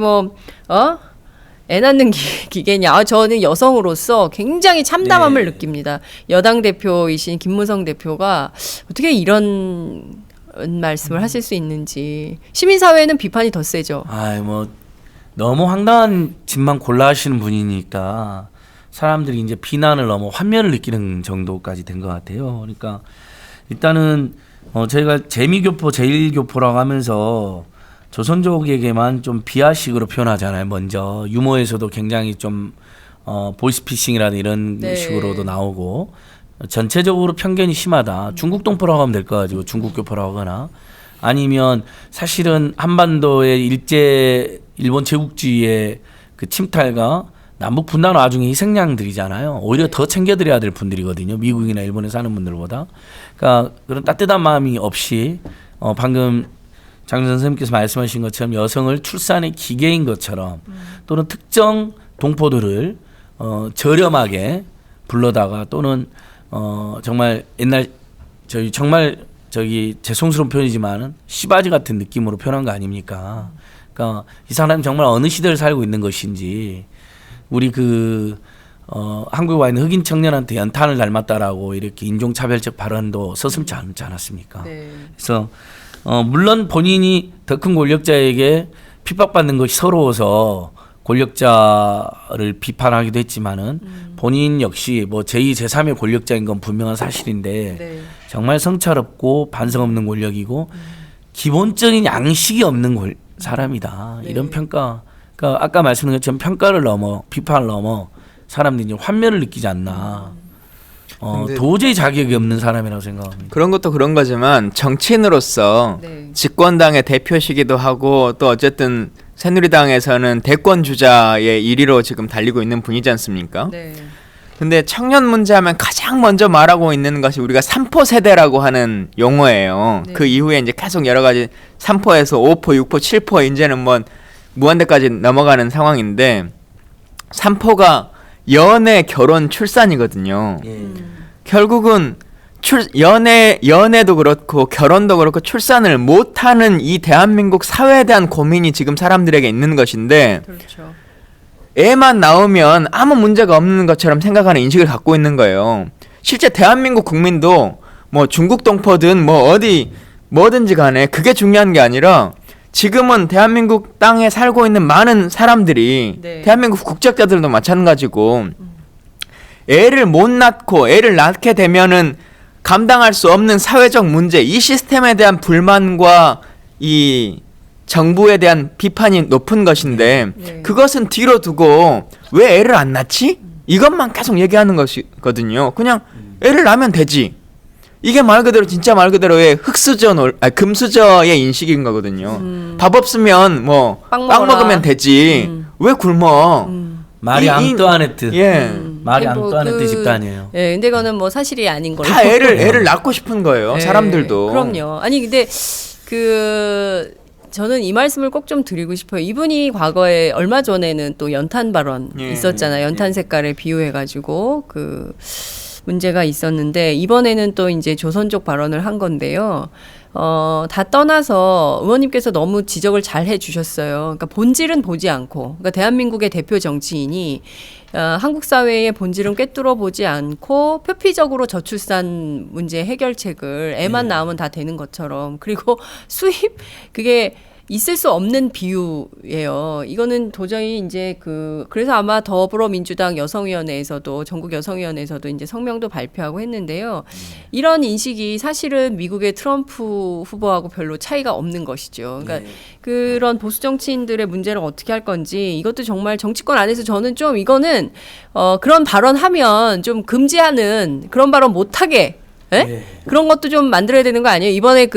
Speaker 3: 애 낳는 기계냐. 저는 여성으로서 굉장히 참담함을 느낍니다. 여당 대표이신 김무성 대표가 어떻게 이런 말씀을 하실 수 있는지. 시민사회는 비판이 더 세죠.
Speaker 5: 뭐 너무 황당한 짓만 골라 하시는 분이니까 사람들이 이제 비난을 넘어 환멸을 느끼는 정도까지 된 것 같아요. 그러니까 일단은 저희가 재미교포, 제일교포라고 하면서 조선족에게만 좀 비하식으로 표현하잖아요. 먼저 유머에서도 굉장히 좀 보이스피싱이라든 이런
Speaker 3: 네.
Speaker 5: 식으로도 나오고 전체적으로 편견이 심하다. 중국 동포라고 하면 될 거 가지고 중국 교포라고 하거나 아니면 사실은 한반도의 일본 제국주의의 그 침탈과 남북 분단 와중에 희생양들이잖아요. 오히려 더 챙겨드려야 될 분들이거든요. 미국이나 일본에 사는 분들보다. 그러니까 그런 따뜻한 마음이 없이 방금 장 선생님께서 말씀하신 것처럼 여성을 출산의 기계인 것처럼 또는 특정 동포들을 저렴하게 불러다가 또는 정말 옛날 저기 죄송스러운 표현이지만은 시바지 같은 느낌으로 표현한 거 아닙니까? 그러니까 이 사람이 정말 어느 시대를 살고 있는 것인지 우리 한국에 와 있는 흑인 청년한테 연탄을 닮았다라고 이렇게 인종차별적 발언도 서슴지 않지 않았습니까?
Speaker 3: 네.
Speaker 5: 그래서 물론 본인이 더 큰 권력자에게 핍박받는 것이 서러워서 권력자를 비판하기도 했지만은 본인 역시 뭐 제2, 제3의 권력자인 건 분명한 사실인데
Speaker 3: 네.
Speaker 5: 정말 성찰없고 반성 없는 권력이고 기본적인 양식이 없는 사람이다. 이런 평가. 그러니까 아까 말씀드린 것처럼 평가를 넘어 비판을 넘어 사람들이 이제 환멸을 느끼지 않나. 도저히 자격이 없는 사람이라고 생각합니다.
Speaker 4: 그런 것도 그런 거지만 정치인으로서
Speaker 3: 네.
Speaker 4: 집권당의 대표시기도 하고 또 어쨌든 새누리당에서는 대권 주자의 1위로 지금 달리고 있는 분이지 않습니까?
Speaker 3: 네.
Speaker 4: 근데 청년 문제 하면 가장 먼저 말하고 있는 것이 우리가 3포 세대라고 하는 용어예요.
Speaker 3: 네.
Speaker 4: 그 이후에 이제 계속 여러 가지 3포에서 5포, 6포, 7포 이제는 뭐 무한대까지 넘어가는 상황인데 3포가 연애, 결혼, 출산이거든요. 결국은 연애도 그렇고 결혼도 그렇고 출산을 못하는 이 대한민국 사회에 대한 고민이 지금 사람들에게 있는 것인데
Speaker 3: 그렇죠.
Speaker 4: 애만 나오면 아무 문제가 없는 것처럼 생각하는 인식을 갖고 있는 거예요. 실제 대한민국 국민도 뭐 중국 동포든 뭐 어디 뭐든지 간에 그게 중요한 게 아니라 지금은 대한민국 땅에 살고 있는 많은 사람들이
Speaker 3: 네.
Speaker 4: 대한민국 국적자들도 마찬가지고 애를 못 낳고 애를 낳게 되면은 감당할 수 없는 사회적 문제, 이 시스템에 대한 불만과 이 정부에 대한 비판이 높은 것인데
Speaker 3: 네.
Speaker 4: 그것은 뒤로 두고 왜 애를 안 낳지? 이것만 계속 얘기하는 것이거든요. 그냥 애를 낳으면 되지. 이게 말 그대로 진짜 말 그대로의 금수저의 인식인 거거든요. 밥 없으면 뭐 빵 먹으면 되지. 왜 굶어?
Speaker 5: 마리 앙뚜아네트.
Speaker 4: 예.
Speaker 5: 마리
Speaker 3: 뭐
Speaker 5: 앙뚜아네트 집단이에요.
Speaker 3: 예, 근데 그거는 뭐 사실이 아닌 걸로.
Speaker 4: 다 애를 낳고 싶은 거예요.
Speaker 3: 예,
Speaker 4: 사람들도.
Speaker 3: 그럼요. 아니 근데 저는 이 말씀을 꼭 좀 드리고 싶어요. 이분이 과거에 얼마 전에는 또 연탄 발언 있었잖아요. 연탄 색깔에 비유해가지고 그 문제가 있었는데 이번에는 또 이제 조선족 발언을 한 건데요. 다 떠나서 의원님께서 너무 지적을 잘 해주셨어요. 그러니까 본질은 보지 않고, 그러니까 대한민국의 대표 정치인이 한국 사회의 본질은 꿰뚫어 보지 않고 표피적으로 저출산 문제 해결책을 애만 낳으면 다 되는 것처럼, 그리고 수입 그게 있을 수 없는 비유예요. 이거는 도저히 이제 그래서 아마 더불어민주당 여성위원회에서도 전국 여성위원회에서도 이제 성명도 발표하고 했는데요. 이런 인식이 사실은 미국의 트럼프 후보하고 별로 차이가 없는 것이죠. 그러니까 그런 보수 정치인들의 문제를 어떻게 할 건지 이것도 정말 정치권 안에서 저는 좀 이거는 그런 발언하면 좀 금지하는 그런 발언 못하게. 네? 그런 것도 좀 만들어야 되는 거 아니에요? 이번에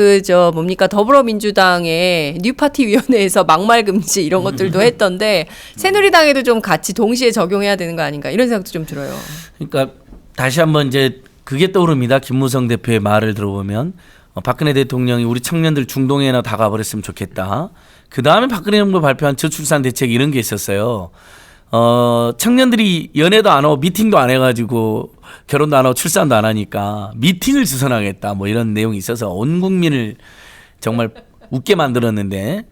Speaker 3: 더불어민주당의 뉴파티 위원회에서 막말 금지 이런 것들도 했던데 새누리당에도 좀 같이 동시에 적용해야 되는 거 아닌가 이런 생각도 좀 들어요.
Speaker 5: 그러니까 다시 한번 이제 그게 떠오릅니다. 김무성 대표의 말을 들어보면 박근혜 대통령이 우리 청년들 중동에나 다 가버렸으면 좋겠다. 그 다음에 박근혜 정부 발표한 저출산 대책 이런 게 있었어요. 청년들이 연애도 안 하고 미팅도 안 해가지고 결혼도 안 하고 출산도 안 하니까 미팅을 주선하겠다 뭐 이런 내용이 있어서 온 국민을 정말 웃게 만들었는데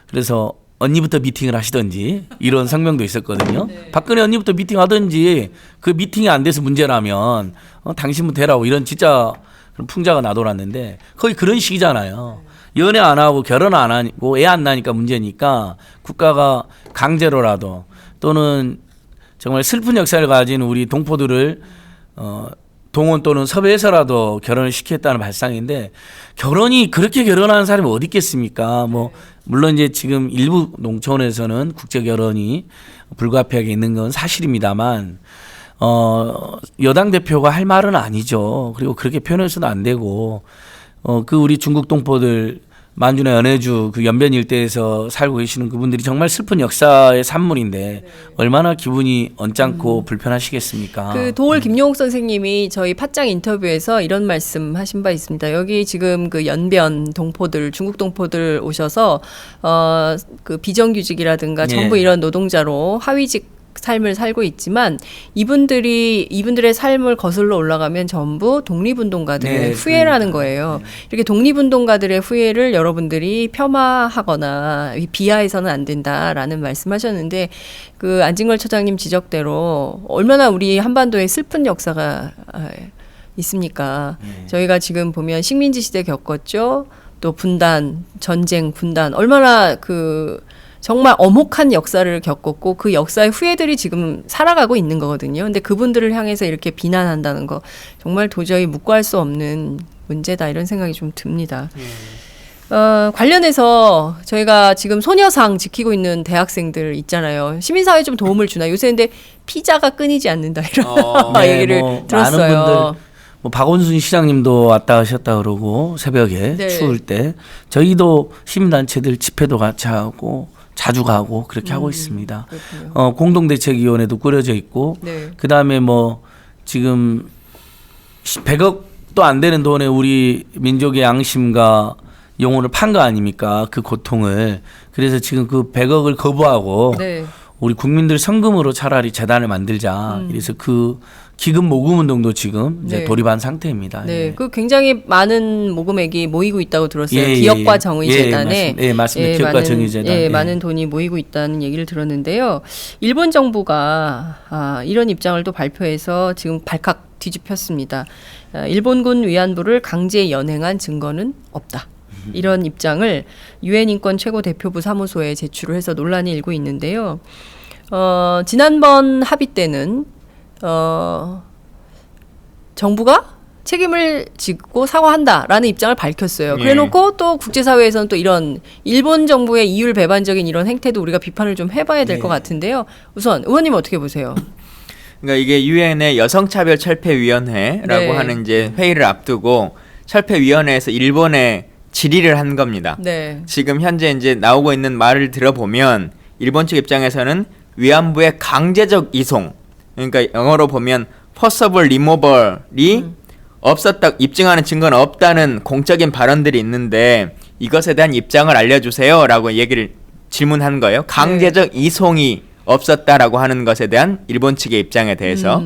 Speaker 5: 그래서 언니부터 미팅을 하시던지 이런 성명도 있었거든요. 박근혜 언니부터 미팅 하든지 그 미팅이 안 돼서 문제라면 당신부터 해라고 이런 진짜 풍자가 나돌았는데 거의 그런 식이잖아요. 연애 안 하고 결혼 안 하고 애 안 나니까 문제니까 국가가 강제로라도 또는 정말 슬픈 역사를 가진 우리 동포들을 동원 또는 섭외해서라도 결혼을 시켰다는 발상인데 결혼이 그렇게 결혼하는 사람이 어디 있겠습니까? 뭐 물론 이제 지금 일부 농촌에서는 국제 결혼이 불가피하게 있는 건 사실입니다만 여당 대표가 할 말은 아니죠. 그리고 그렇게 표현해서도 안 되고 그 우리 중국 동포들 만주나 연해주 그 연변 일대에서 살고 계시는 그분들이 정말 슬픈 역사의 산물인데 얼마나 기분이 언짢고 불편하시겠습니까?
Speaker 3: 그 도올 김용옥 선생님이 저희 팟짱 인터뷰에서 이런 말씀하신 바 있습니다. 여기 지금 그 연변 동포들, 중국 동포들 오셔서 그 비정규직이라든가 전부 이런 노동자로 하위직 삶을 살고 있지만 이분들의 삶을 거슬러 올라가면 전부 독립운동가들의 후예라는 거예요. 이렇게 독립운동가들의 후예를 여러분들이 폄하하거나 비하해서는 안 된다라는 말씀하셨는데 그 안진걸 처장님 지적대로 얼마나 우리 한반도에 슬픈 역사가 있습니까? 저희가 지금 보면 식민지 시대 겪었죠. 또 분단, 전쟁, 분단 얼마나 정말 엄혹한 역사를 겪었고 그 역사의 후예들이 지금 살아가고 있는 거거든요. 근데 그분들을 향해서 이렇게 비난한다는 거 정말 도저히 묵과할 수 없는 문제다 이런 생각이 좀 듭니다. 관련해서 저희가 지금 소녀상 지키고 있는 대학생들 있잖아요. 시민사회에 좀 도움을 주나 요새 근데 피자가 끊이지 않는다 이런 얘기를 들었어요.
Speaker 5: 많은 분들 뭐 박원순 시장님도 왔다 하셨다 그러고 새벽에 추울 때 저희도 시민단체들 집회도 같이 하고 자주 가고 그렇게 하고 있습니다. 공동대책위원회도 꾸려져 있고 그다음에 뭐 지금 100억도 안 되는 돈에 우리 민족의 양심과 영혼을 판 거 아닙니까? 그 고통을. 그래서 지금 그 100억을 거부하고 우리 국민들 성금으로 차라리 재단을 만들자. 그래서 그 기금 모금 운동도 지금 이제 돌입한 상태입니다.
Speaker 3: 그 굉장히 많은 모금액이 모이고 있다고 들었어요. 기업과 정의재단에
Speaker 5: 맞습니다. 기업과 정의재단
Speaker 3: 많은 돈이 모이고 있다는 얘기를 들었는데요. 일본 정부가 이런 입장을 또 발표해서 지금 발칵 뒤집혔습니다. 일본군 위안부를 강제 연행한 증거는 없다. 이런 입장을 유엔 인권 최고 대표부 사무소에 제출을 해서 논란이 일고 있는데요. 지난번 합의 때는 정부가 책임을 지고 사과한다라는 입장을 밝혔어요. 그래놓고 또 국제사회에서는 또 이런 일본 정부의 이율 배반적인 이런 행태도 우리가 비판을 좀 해봐야 될 것 같은데요. 우선 의원님 어떻게 보세요?
Speaker 4: 그러니까 이게 유엔의 여성차별철폐위원회라고 하는 이제 회의를 앞두고 철폐위원회에서 일본에 질의를 한 겁니다.
Speaker 3: 네.
Speaker 4: 지금 현재 이제 나오고 있는 말을 들어보면 일본 측 입장에서는 위안부의 강제적 이송, 그러니까 영어로 보면 forcible removal이 없었다, 입증하는 증거는 없다는 공적인 발언들이 있는데 이것에 대한 입장을 알려주세요라고 질문한 거예요. 강제적 이송이 없었다라고 하는 것에 대한 일본 측의 입장에 대해서.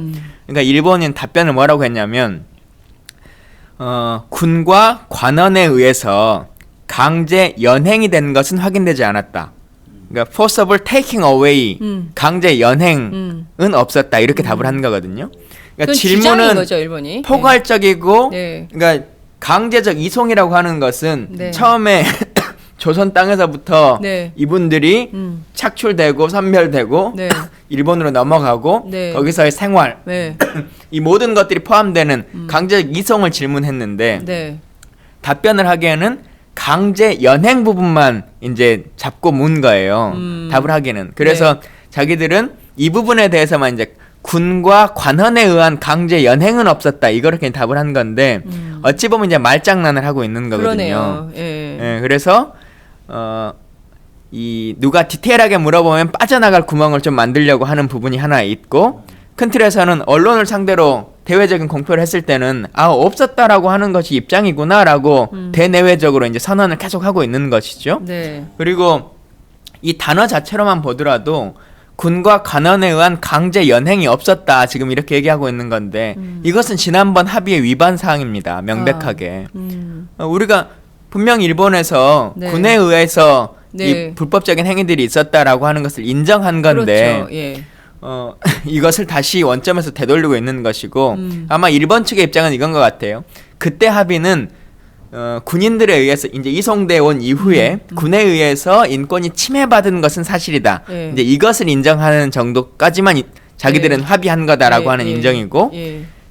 Speaker 4: 그러니까 일본인 답변을 뭐라고 했냐면 군과 관원에 의해서 강제 연행이 된 것은 확인되지 않았다. 그러니까 forcible taking away, 강제 연행은 없었다 이렇게 답을 한 거거든요. 그러니까 질문은
Speaker 3: 거죠, 일본이.
Speaker 4: 포괄적이고, 그러니까 강제적 이송이라고 하는 것은 처음에 조선 땅에서부터 이분들이 착출되고 선멸되고 일본으로 넘어가고 거기서의 생활 이 모든 것들이 포함되는 강제적 이송을 질문했는데 답변을 하기에는 강제 연행 부분만 이제 잡고 문 거예요. 답을 하기는. 그래서 자기들은 이 부분에 대해서만 이제 군과 관원에 의한 강제 연행은 없었다. 이거를 그냥 답을 한 건데 어찌 보면 이제 말장난을 하고 있는 거거든요.
Speaker 3: 그러네요. 예.
Speaker 4: 그래서 이 누가 디테일하게 물어보면 빠져나갈 구멍을 좀 만들려고 하는 부분이 하나 있고 큰 틀에서는 언론을 상대로 대외적인 공표를 했을 때는 없었다라고 하는 것이 입장이구나라고 대내외적으로 이제 선언을 계속 하고 있는 것이죠. 그리고 이 단어 자체로만 보더라도 군과 관원에 의한 강제 연행이 없었다 지금 이렇게 얘기하고 있는 건데 이것은 지난번 합의의 위반 사항입니다. 명백하게. 우리가 분명 일본에서 군에 의해서 이 불법적인 행위들이 있었다라고 하는 것을 인정한 건데
Speaker 3: 그렇죠.
Speaker 4: 이것을 다시 원점에서 되돌리고 있는 것이고 아마 일본 측의 입장은 이건 것 같아요. 그때 합의는 군인들에 의해서 이제 이송돼 온 이후에 군에 의해서 인권이 침해받은 것은 사실이다. 이제 이것을 인정하는 정도까지만 자기들은 합의한 거다라고 하는 인정이고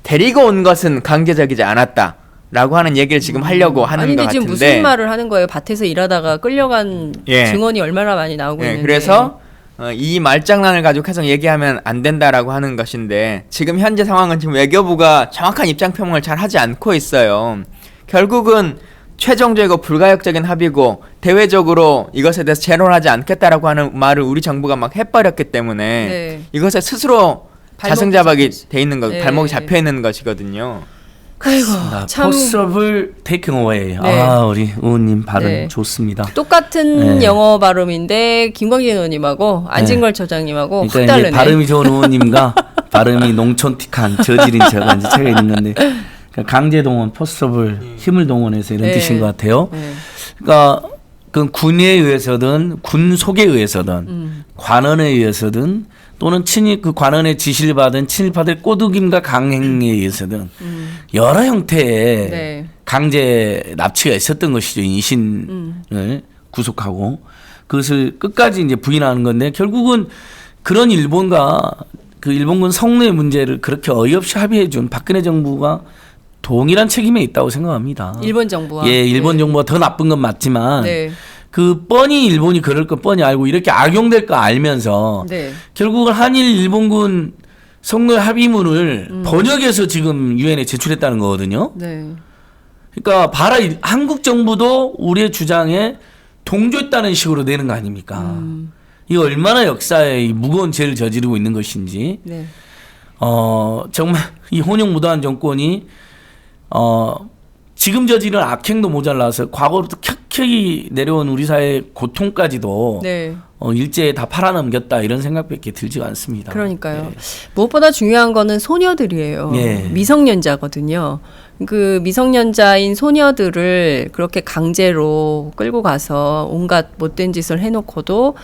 Speaker 4: 데리고 온 것은 강제적이지 않았다라고 하는 얘기를 지금 하려고 하는 것 같은데.
Speaker 3: 지금 무슨 말을 하는 거예요? 밭에서 일하다가 끌려간 증언이 얼마나 많이 나오고 있는데.
Speaker 4: 그래서 이 말장난을 가지고 계속 얘기하면 안 된다라고 하는 것인데 지금 현재 상황은 지금 외교부가 정확한 입장 표명을 잘 하지 않고 있어요. 결국은 최종적이고 불가역적인 합의고 대외적으로 이것에 대해서 재론하지 않겠다라고 하는 말을 우리 정부가 막 해버렸기 때문에 이것에 스스로 자승자박이 돼 있는 거, 발목이 잡혀 있는 것이거든요.
Speaker 3: 아이고, 참.
Speaker 5: possible taking away. 우리 의원님 발음 좋습니다.
Speaker 3: 똑같은 영어 발음인데 김광진 의원님하고 안진걸 처장님하고 확
Speaker 5: 그러니까
Speaker 3: 다르네.
Speaker 5: 발음이 좋은 의원님과 발음이 농촌틱한 저질인 제가 이제 차이가 있는 건데 강제 동원, possible 힘을 동원해서 이런 뜻인 것 같아요. 그러니까 그 군에 의해서든 군 속에 의해서든 관원에 의해서든 또는 그 관원의 지시를 받은 친일파들 꼬드김과 강행에 의해서든 여러 형태의 강제 납치가 있었던 것이죠. 인신을 구속하고 그것을 끝까지 이제 부인하는 건데 결국은 그런 일본과 그 일본군 성노예 문제를 그렇게 어이없이 합의해준 박근혜 정부가 동일한 책임에 있다고 생각합니다.
Speaker 3: 일본 정부와.
Speaker 5: 일본 정부가 더 나쁜 건 맞지만 그 뻔히 일본이 그럴 거 뻔히 알고 이렇게 악용될 거 알면서 결국은 한일 일본군 성노예 합의문을 번역해서 지금 유엔에 제출했다는 거거든요. 그러니까 봐라 한국 정부도 우리의 주장에 동조했다는 식으로 내는 거 아닙니까? 이거 얼마나 역사에 무거운 죄를 저지르고 있는 것인지 정말 이 혼용무도한 정권이 지금 저지른 악행도 모자라서 과거로부터 켜켜이 내려온 우리 사회의 고통까지도 일제에 다 팔아넘겼다 이런 생각밖에 들지가 않습니다.
Speaker 3: 그러니까요. 무엇보다 중요한 거는 소녀들이에요. 미성년자거든요. 그 미성년자인 소녀들을 그렇게 강제로 끌고 가서 온갖 못된 짓을 해놓고도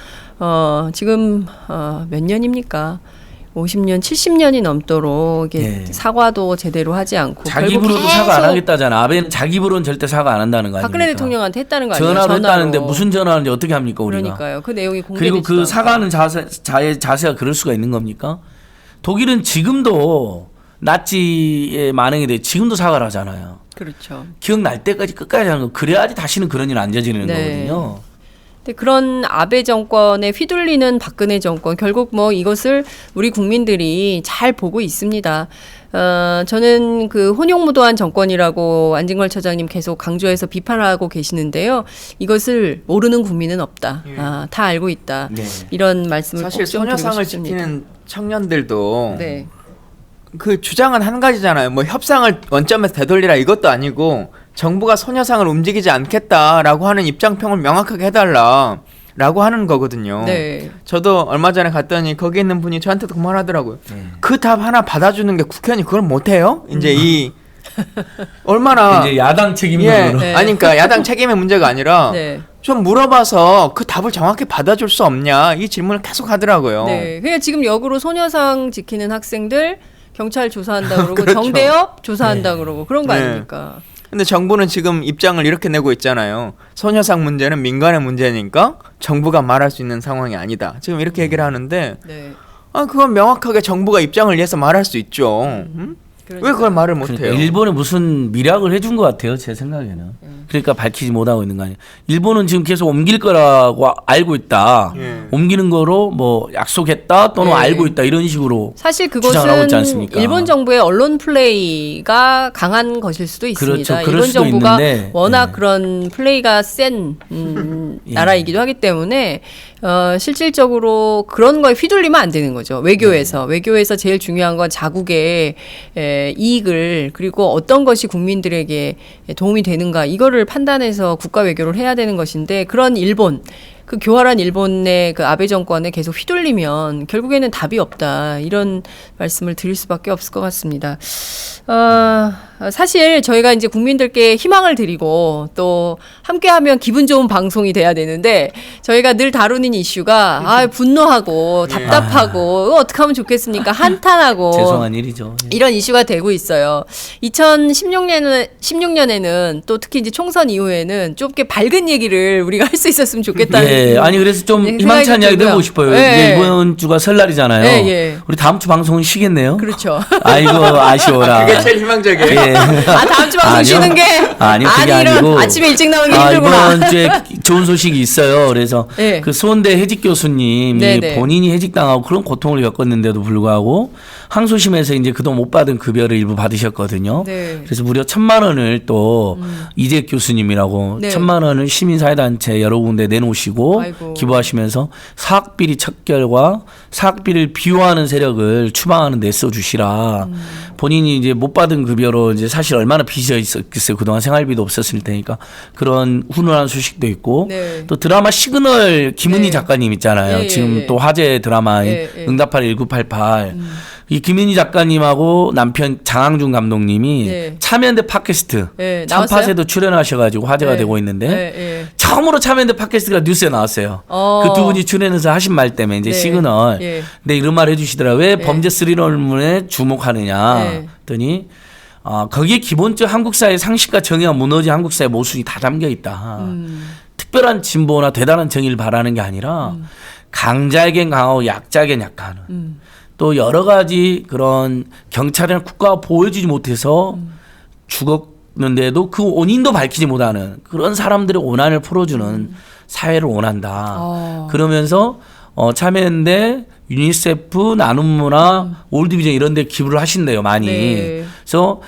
Speaker 3: 지금 몇 년입니까? 50년, 70년이 넘도록 이게
Speaker 5: 네.
Speaker 3: 사과도 제대로 하지 않고
Speaker 5: 자기
Speaker 3: 결국
Speaker 5: 입으로도 사과 안
Speaker 3: 계속
Speaker 5: 하겠다잖아. 아베는 자기 입으로는 절대 사과 안 한다는 거 아닙니까?
Speaker 3: 박근혜 대통령한테 했다는 거 아니에요?
Speaker 5: 전화로 했다는데 무슨 전화하는지 어떻게 합니까 우리가?
Speaker 3: 그러니까요. 그 내용이 공개되지도
Speaker 5: 그리고 그
Speaker 3: 않고.
Speaker 5: 사과하는 자세가 그럴 수가 있는 겁니까? 독일은 지금도 나치의 만행에 대해 지금도 사과를 하잖아요.
Speaker 3: 그렇죠.
Speaker 5: 기억날 때까지 끝까지 하는 거. 그래야지 다시는 그런 일 안 저지르는
Speaker 3: 네.
Speaker 5: 거거든요.
Speaker 3: 근데 그런 아베 정권에 휘둘리는 박근혜 정권 결국 뭐 이것을 우리 국민들이 잘 보고 있습니다. 저는 그 혼용무도한 정권이라고 안진걸 처장님 계속 강조해서 비판하고 계시는데요. 이것을 모르는 국민은 없다. 다 알고 있다.
Speaker 5: 네.
Speaker 3: 이런 말씀을
Speaker 4: 사실
Speaker 3: 꼭 좀 드리고
Speaker 4: 소녀상을
Speaker 3: 싶습니다.
Speaker 4: 지키는 청년들도
Speaker 3: 네.
Speaker 4: 그 주장은 한 가지잖아요. 뭐 협상을 원점에서 되돌리라 이것도 아니고 정부가 소녀상을 움직이지 않겠다라고 하는 입장평을 명확하게 해달라라고 하는 거거든요.
Speaker 3: 네.
Speaker 4: 저도 얼마 전에 갔더니 거기 있는 분이 저한테도 그 말 하더라고요. 그 답 하나 받아주는 게 국회의원이 그걸 못해요? 이제 이 얼마나
Speaker 5: 이제 야당 책임으로.
Speaker 3: 네.
Speaker 4: 아니 그러니까 야당 책임의 문제가 아니라
Speaker 3: 네.
Speaker 4: 좀 물어봐서 그 답을 정확히 받아줄 수 없냐 이 질문을 계속 하더라고요.
Speaker 3: 네. 그냥 지금 역으로 소녀상 지키는 학생들 경찰 조사한다 그러고
Speaker 4: 그렇죠.
Speaker 3: 정대협 조사한다 그러고 그런 거
Speaker 4: 네.
Speaker 3: 아닙니까?
Speaker 4: 근데 정부는 지금 입장을 이렇게 내고 있잖아요. 소녀상 문제는 민간의 문제니까 정부가 말할 수 있는 상황이 아니다. 지금 이렇게 얘기를 하는데
Speaker 3: 네.
Speaker 4: 그건 명확하게 정부가 입장을 위해서 말할 수 있죠. 응? 왜 그걸 말을 못해요?
Speaker 5: 그러니까 일본에 무슨 미락을 해준 것 같아요, 제 생각에는. 그러니까 밝히지 못하고 있는 거 아니에요. 일본은 지금 계속 옮길 거라고 알고 있다. 옮기는 거로 뭐 약속했다 또는
Speaker 3: 예.
Speaker 5: 알고 있다 이런 식으로
Speaker 3: 사실
Speaker 5: 주장을 하고 있지
Speaker 3: 그것은
Speaker 5: 않습니까?
Speaker 3: 일본 정부의 언론 플레이가 강한 것일 수도 있습니다.
Speaker 5: 그렇죠. 그럴
Speaker 3: 일본
Speaker 5: 수도
Speaker 3: 정부가
Speaker 5: 있는데,
Speaker 3: 워낙
Speaker 5: 예.
Speaker 3: 그런 플레이가 센
Speaker 5: 예.
Speaker 3: 나라이기도 하기 때문에 실질적으로 그런 거에 휘둘리면 안 되는 거죠. 외교에서 제일 중요한 건 자국의 이익을 그리고 어떤 것이 국민들에게 도움이 되는가 이거를 판단해서 국가 외교를 해야 되는 것인데 그런 일본 그 교활한 일본의 그 아베 정권에 계속 휘둘리면 결국에는 답이 없다 이런 말씀을 드릴 수밖에 없을 것 같습니다. 사실 저희가 이제 국민들께 희망을 드리고 또 함께하면 기분 좋은 방송이 돼야 되는데 저희가 늘 다루는 이슈가 분노하고 답답하고 이거 어떻게 하면 좋겠습니까? 한탄하고
Speaker 5: 죄송한 일이죠. 예.
Speaker 3: 이런 이슈가 되고 있어요. 2016년에는 또 특히 이제 총선 이후에는 좀 이렇게 밝은 얘기를 우리가 할 수 있었으면 좋겠다는
Speaker 5: 예, 아니 그래서 좀
Speaker 3: 생각이
Speaker 5: 희망찬 이야기
Speaker 3: 들고요.
Speaker 5: 해보고 싶어요.
Speaker 3: 예.
Speaker 5: 이제 이번 주가 설날이잖아요.
Speaker 3: 예, 예.
Speaker 5: 우리 다음 주 방송은 쉬겠네요.
Speaker 3: 그렇죠.
Speaker 5: 아이고 아쉬워라.
Speaker 4: 그게 제일 희망적이에요.
Speaker 5: 예.
Speaker 3: 다음 주 방송
Speaker 5: 아니요.
Speaker 3: 쉬는 게
Speaker 5: 아니요, 그게
Speaker 3: 이런
Speaker 5: 아니고.
Speaker 3: 아침에 일찍 나오는 게 힘들구나.
Speaker 5: 이번 주에 좋은 소식이 있어요. 그래서
Speaker 3: 네.
Speaker 5: 그 수원대 해직 교수님이
Speaker 3: 네네.
Speaker 5: 본인이 해직당하고 그런 고통을 겪었는데도 불구하고 항소심에서 이제 그동안 못 받은 급여를 일부 받으셨거든요.
Speaker 3: 네.
Speaker 5: 그래서 무려 1,000만 원을 또 이재 교수님이라고
Speaker 3: 네.
Speaker 5: 1,000만 원을 시민사회단체 여러 군데 내놓으시고
Speaker 3: 아이고.
Speaker 5: 기부하시면서 사학비리 척결과 사학비를 비호하는 세력을 추방하는 데 써주시라. 본인이 이제 못 받은 급여로 이제 사실 얼마나 빚어 있었겠어요. 그동안 생활비도 없었을 테니까 그런 훈훈한 소식도 있고
Speaker 3: 네.
Speaker 5: 또 드라마 시그널 김은희
Speaker 3: 네.
Speaker 5: 작가님 있잖아요.
Speaker 3: 예,
Speaker 5: 지금
Speaker 3: 예.
Speaker 5: 또 화제 드라마인
Speaker 3: 예, 예.
Speaker 5: 응답하라 1988. 이 김은희 작가님하고 남편 장항준 감독님이
Speaker 3: 네.
Speaker 5: 참여연대 팟캐스트
Speaker 3: 네, 나왔어요?
Speaker 5: 참팟에도 출연하셔가지고 화제가
Speaker 3: 네.
Speaker 5: 되고 있는데
Speaker 3: 네.
Speaker 5: 처음으로 참여연대 팟캐스트가 뉴스에 나왔어요. 그 두 분이 출연해서 하신 말 때문에 이제
Speaker 3: 네.
Speaker 5: 시그널.
Speaker 3: 예.
Speaker 5: 근데 이런 말 해주시더라. 왜
Speaker 3: 네.
Speaker 5: 범죄 스릴러물에 주목하느냐
Speaker 3: 네.
Speaker 5: 했더니 거기에 기본적 한국 사회 상식과 정의가 무너진 한국 사회 모순이 다 담겨 있다. 특별한 진보나 대단한 정의를 바라는 게 아니라 강자에겐 강하고 약자에겐 약하는 또 여러 가지 그런 경찰이나 국가가 보여주지 못해서 죽었는데도 그 원인도 밝히지 못하는 그런 사람들의 원한을 풀어주는 사회를 원한다. 그러면서 참여연대 유니세프, 나눔문화, 올드비전 이런 데 기부를 하신대요, 많이.
Speaker 3: 네.
Speaker 5: 그래서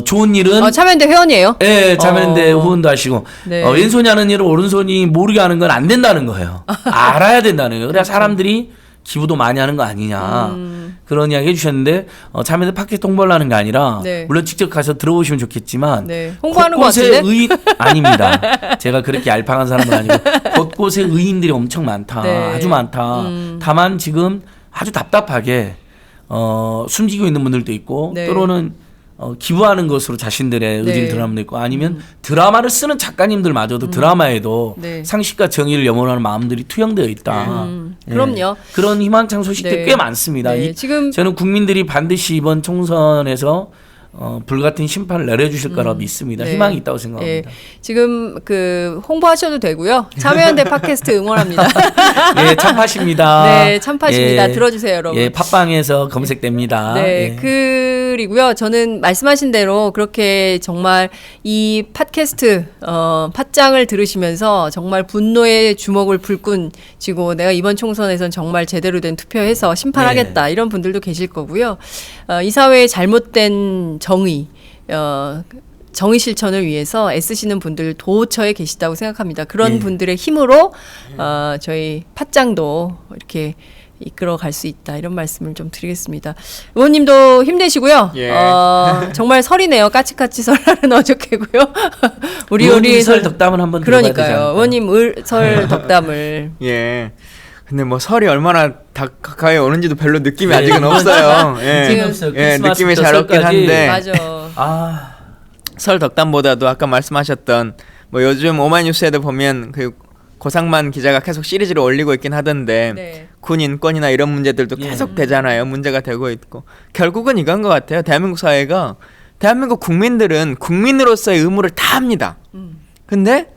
Speaker 5: 좋은 일은
Speaker 3: 참여연대 회원이에요?
Speaker 5: 예, 참여연대 후원도 하시고
Speaker 3: 네.
Speaker 5: 왼손이 하는 일을 오른손이 모르게 하는 건 안 된다는 거예요. 알아야 된다는 거예요. 그래야 사람들이 기부도 많이 하는 거 아니냐. 그런 이야기 해주셨는데 참여연대 팟캐스트 홍보를 하는 게 아니라
Speaker 3: 네.
Speaker 5: 물론 직접 가서 들어보시면 좋겠지만
Speaker 3: 네. 홍보하는 것
Speaker 5: 곳곳에
Speaker 3: 같은데?
Speaker 5: 아닙니다. 제가 그렇게 얄팍한 사람은 아니고 곳곳에 의인들이 엄청 많다.
Speaker 3: 네.
Speaker 5: 아주 많다. 다만 지금 아주 답답하게 숨지고 있는 분들도 있고
Speaker 3: 네.
Speaker 5: 때로는 기부하는 것으로 자신들의 의지를
Speaker 3: 네.
Speaker 5: 드러내는 있고 아니면 드라마를 쓰는 작가님들마저도 드라마에도
Speaker 3: 네.
Speaker 5: 상식과 정의를 염원하는 마음들이 투영되어 있다. 예.
Speaker 3: 그럼요.
Speaker 5: 그런 희망찬 소식들이
Speaker 3: 네.
Speaker 5: 꽤 많습니다.
Speaker 3: 네, 지금
Speaker 5: 저는 국민들이 반드시 이번 총선에서 불같은 심판을 내려주실 거라고 믿습니다.
Speaker 3: 네.
Speaker 5: 희망이 있다고 생각합니다.
Speaker 3: 지금 그 홍보하셔도 되고요. 참여연대 팟캐스트 응원합니다.
Speaker 5: 예, 참파십니다.
Speaker 3: 네, 참파십니다. 들어주세요, 여러분.
Speaker 5: 예, 팟빵에서 검색됩니다.
Speaker 3: 네,
Speaker 5: 예.
Speaker 3: 그리고요. 저는 말씀하신 대로 그렇게 정말 이 팟캐스트 팟짱을 들으시면서 정말 분노의 주먹을 불끈 쥐고 내가 이번 총선에선 정말 제대로 된 투표해서 심판하겠다 이런 분들도 계실 거고요. 이 사회의 잘못된 정의 정의 실천을 위해서 애쓰시는 분들 도처에 계시다고 생각합니다. 그런 분들의 힘으로 저희 팟짱도 이렇게 이끌어 갈 수 있다 이런 말씀을 좀 드리겠습니다. 의원님도 힘내시고요.
Speaker 4: 예.
Speaker 3: 정말 설이네요. 까치까치 설날은 어저께고요. 우리
Speaker 5: 설 덕담을 한번 들어봐야 되지
Speaker 3: 그러니까요.
Speaker 5: 않을까요?
Speaker 3: 의원님 설 덕담을
Speaker 4: 예. 근데 뭐 설이 얼마나 가까이 오는지도 별로 느낌이
Speaker 5: 네.
Speaker 4: 아직은 없어요. 예.
Speaker 3: 지금
Speaker 5: 없어요.
Speaker 4: 예,
Speaker 5: 크리스마스부터
Speaker 4: 느낌이 잘 없긴
Speaker 5: 설까지.
Speaker 4: 한데
Speaker 3: 맞아.
Speaker 4: 설 덕담보다도 아까 말씀하셨던 뭐 요즘 오마이뉴스에도 보면 그 고상만 기자가 계속 시리즈를 올리고 있긴 하던데
Speaker 3: 네.
Speaker 4: 군 인권이나 이런 문제들도 계속 되잖아요. 문제가 되고 있고 결국은 이건 것 같아요. 대한민국 사회가 대한민국 국민들은 국민으로서의 의무를 다 합니다. 근데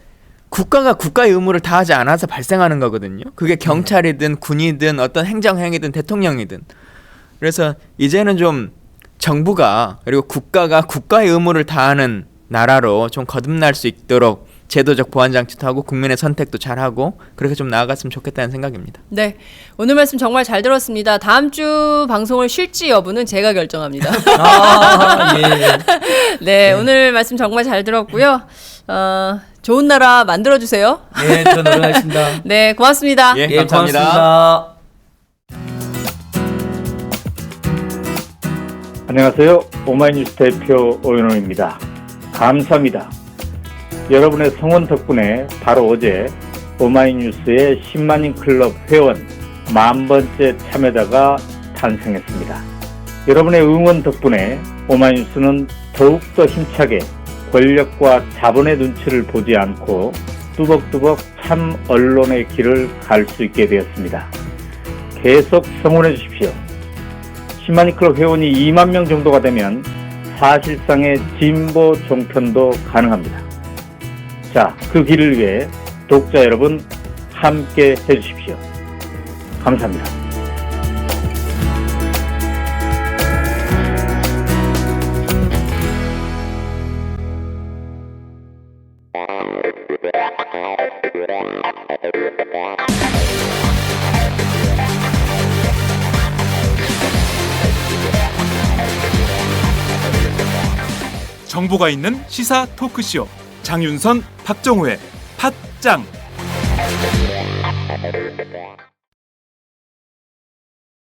Speaker 4: 국가가 국가의 의무를 다하지 않아서 발생하는 거거든요. 그게 경찰이든 군이든 어떤 행정행위든 대통령이든. 그래서 이제는 좀 정부가 그리고 국가가 국가의 의무를 다하는 나라로 좀 거듭날 수 있도록 제도적 보완 장치도 하고 국민의 선택도 잘하고 그렇게 좀 나아갔으면 좋겠다는 생각입니다.
Speaker 3: 네, 오늘 말씀 정말 잘 들었습니다. 다음 주 방송을 쉴지 여부는 제가 결정합니다.
Speaker 5: 예.
Speaker 3: 네, 오늘 말씀 정말 잘 들었고요. 좋은 나라 만들어 주세요.
Speaker 5: 예, 저 노력하겠습니다.
Speaker 3: 네, 고맙습니다.
Speaker 4: 예,
Speaker 5: 예,
Speaker 4: 감사합니다.
Speaker 5: 고맙습니다.
Speaker 7: 안녕하세요. 오마이뉴스 대표 오연호입니다. 감사합니다. 여러분의 성원 덕분에 바로 어제 오마이뉴스의 10만인 클럽 회원 10,000번째 참여자가 탄생했습니다. 여러분의 응원 덕분에 오마이뉴스는 더욱더 힘차게 권력과 자본의 눈치를 보지 않고 뚜벅뚜벅 참 언론의 길을 갈 수 있게 되었습니다. 계속 성원해 주십시오. 10만인 클럽 회원이 2만 명 정도가 되면 사실상의 진보 종편도 가능합니다. 자, 그 길을 위해 독자 여러분 함께 해주십시오. 감사합니다.
Speaker 1: 정보가 있는 시사 토크쇼 장윤선, 박정호의 팟짱.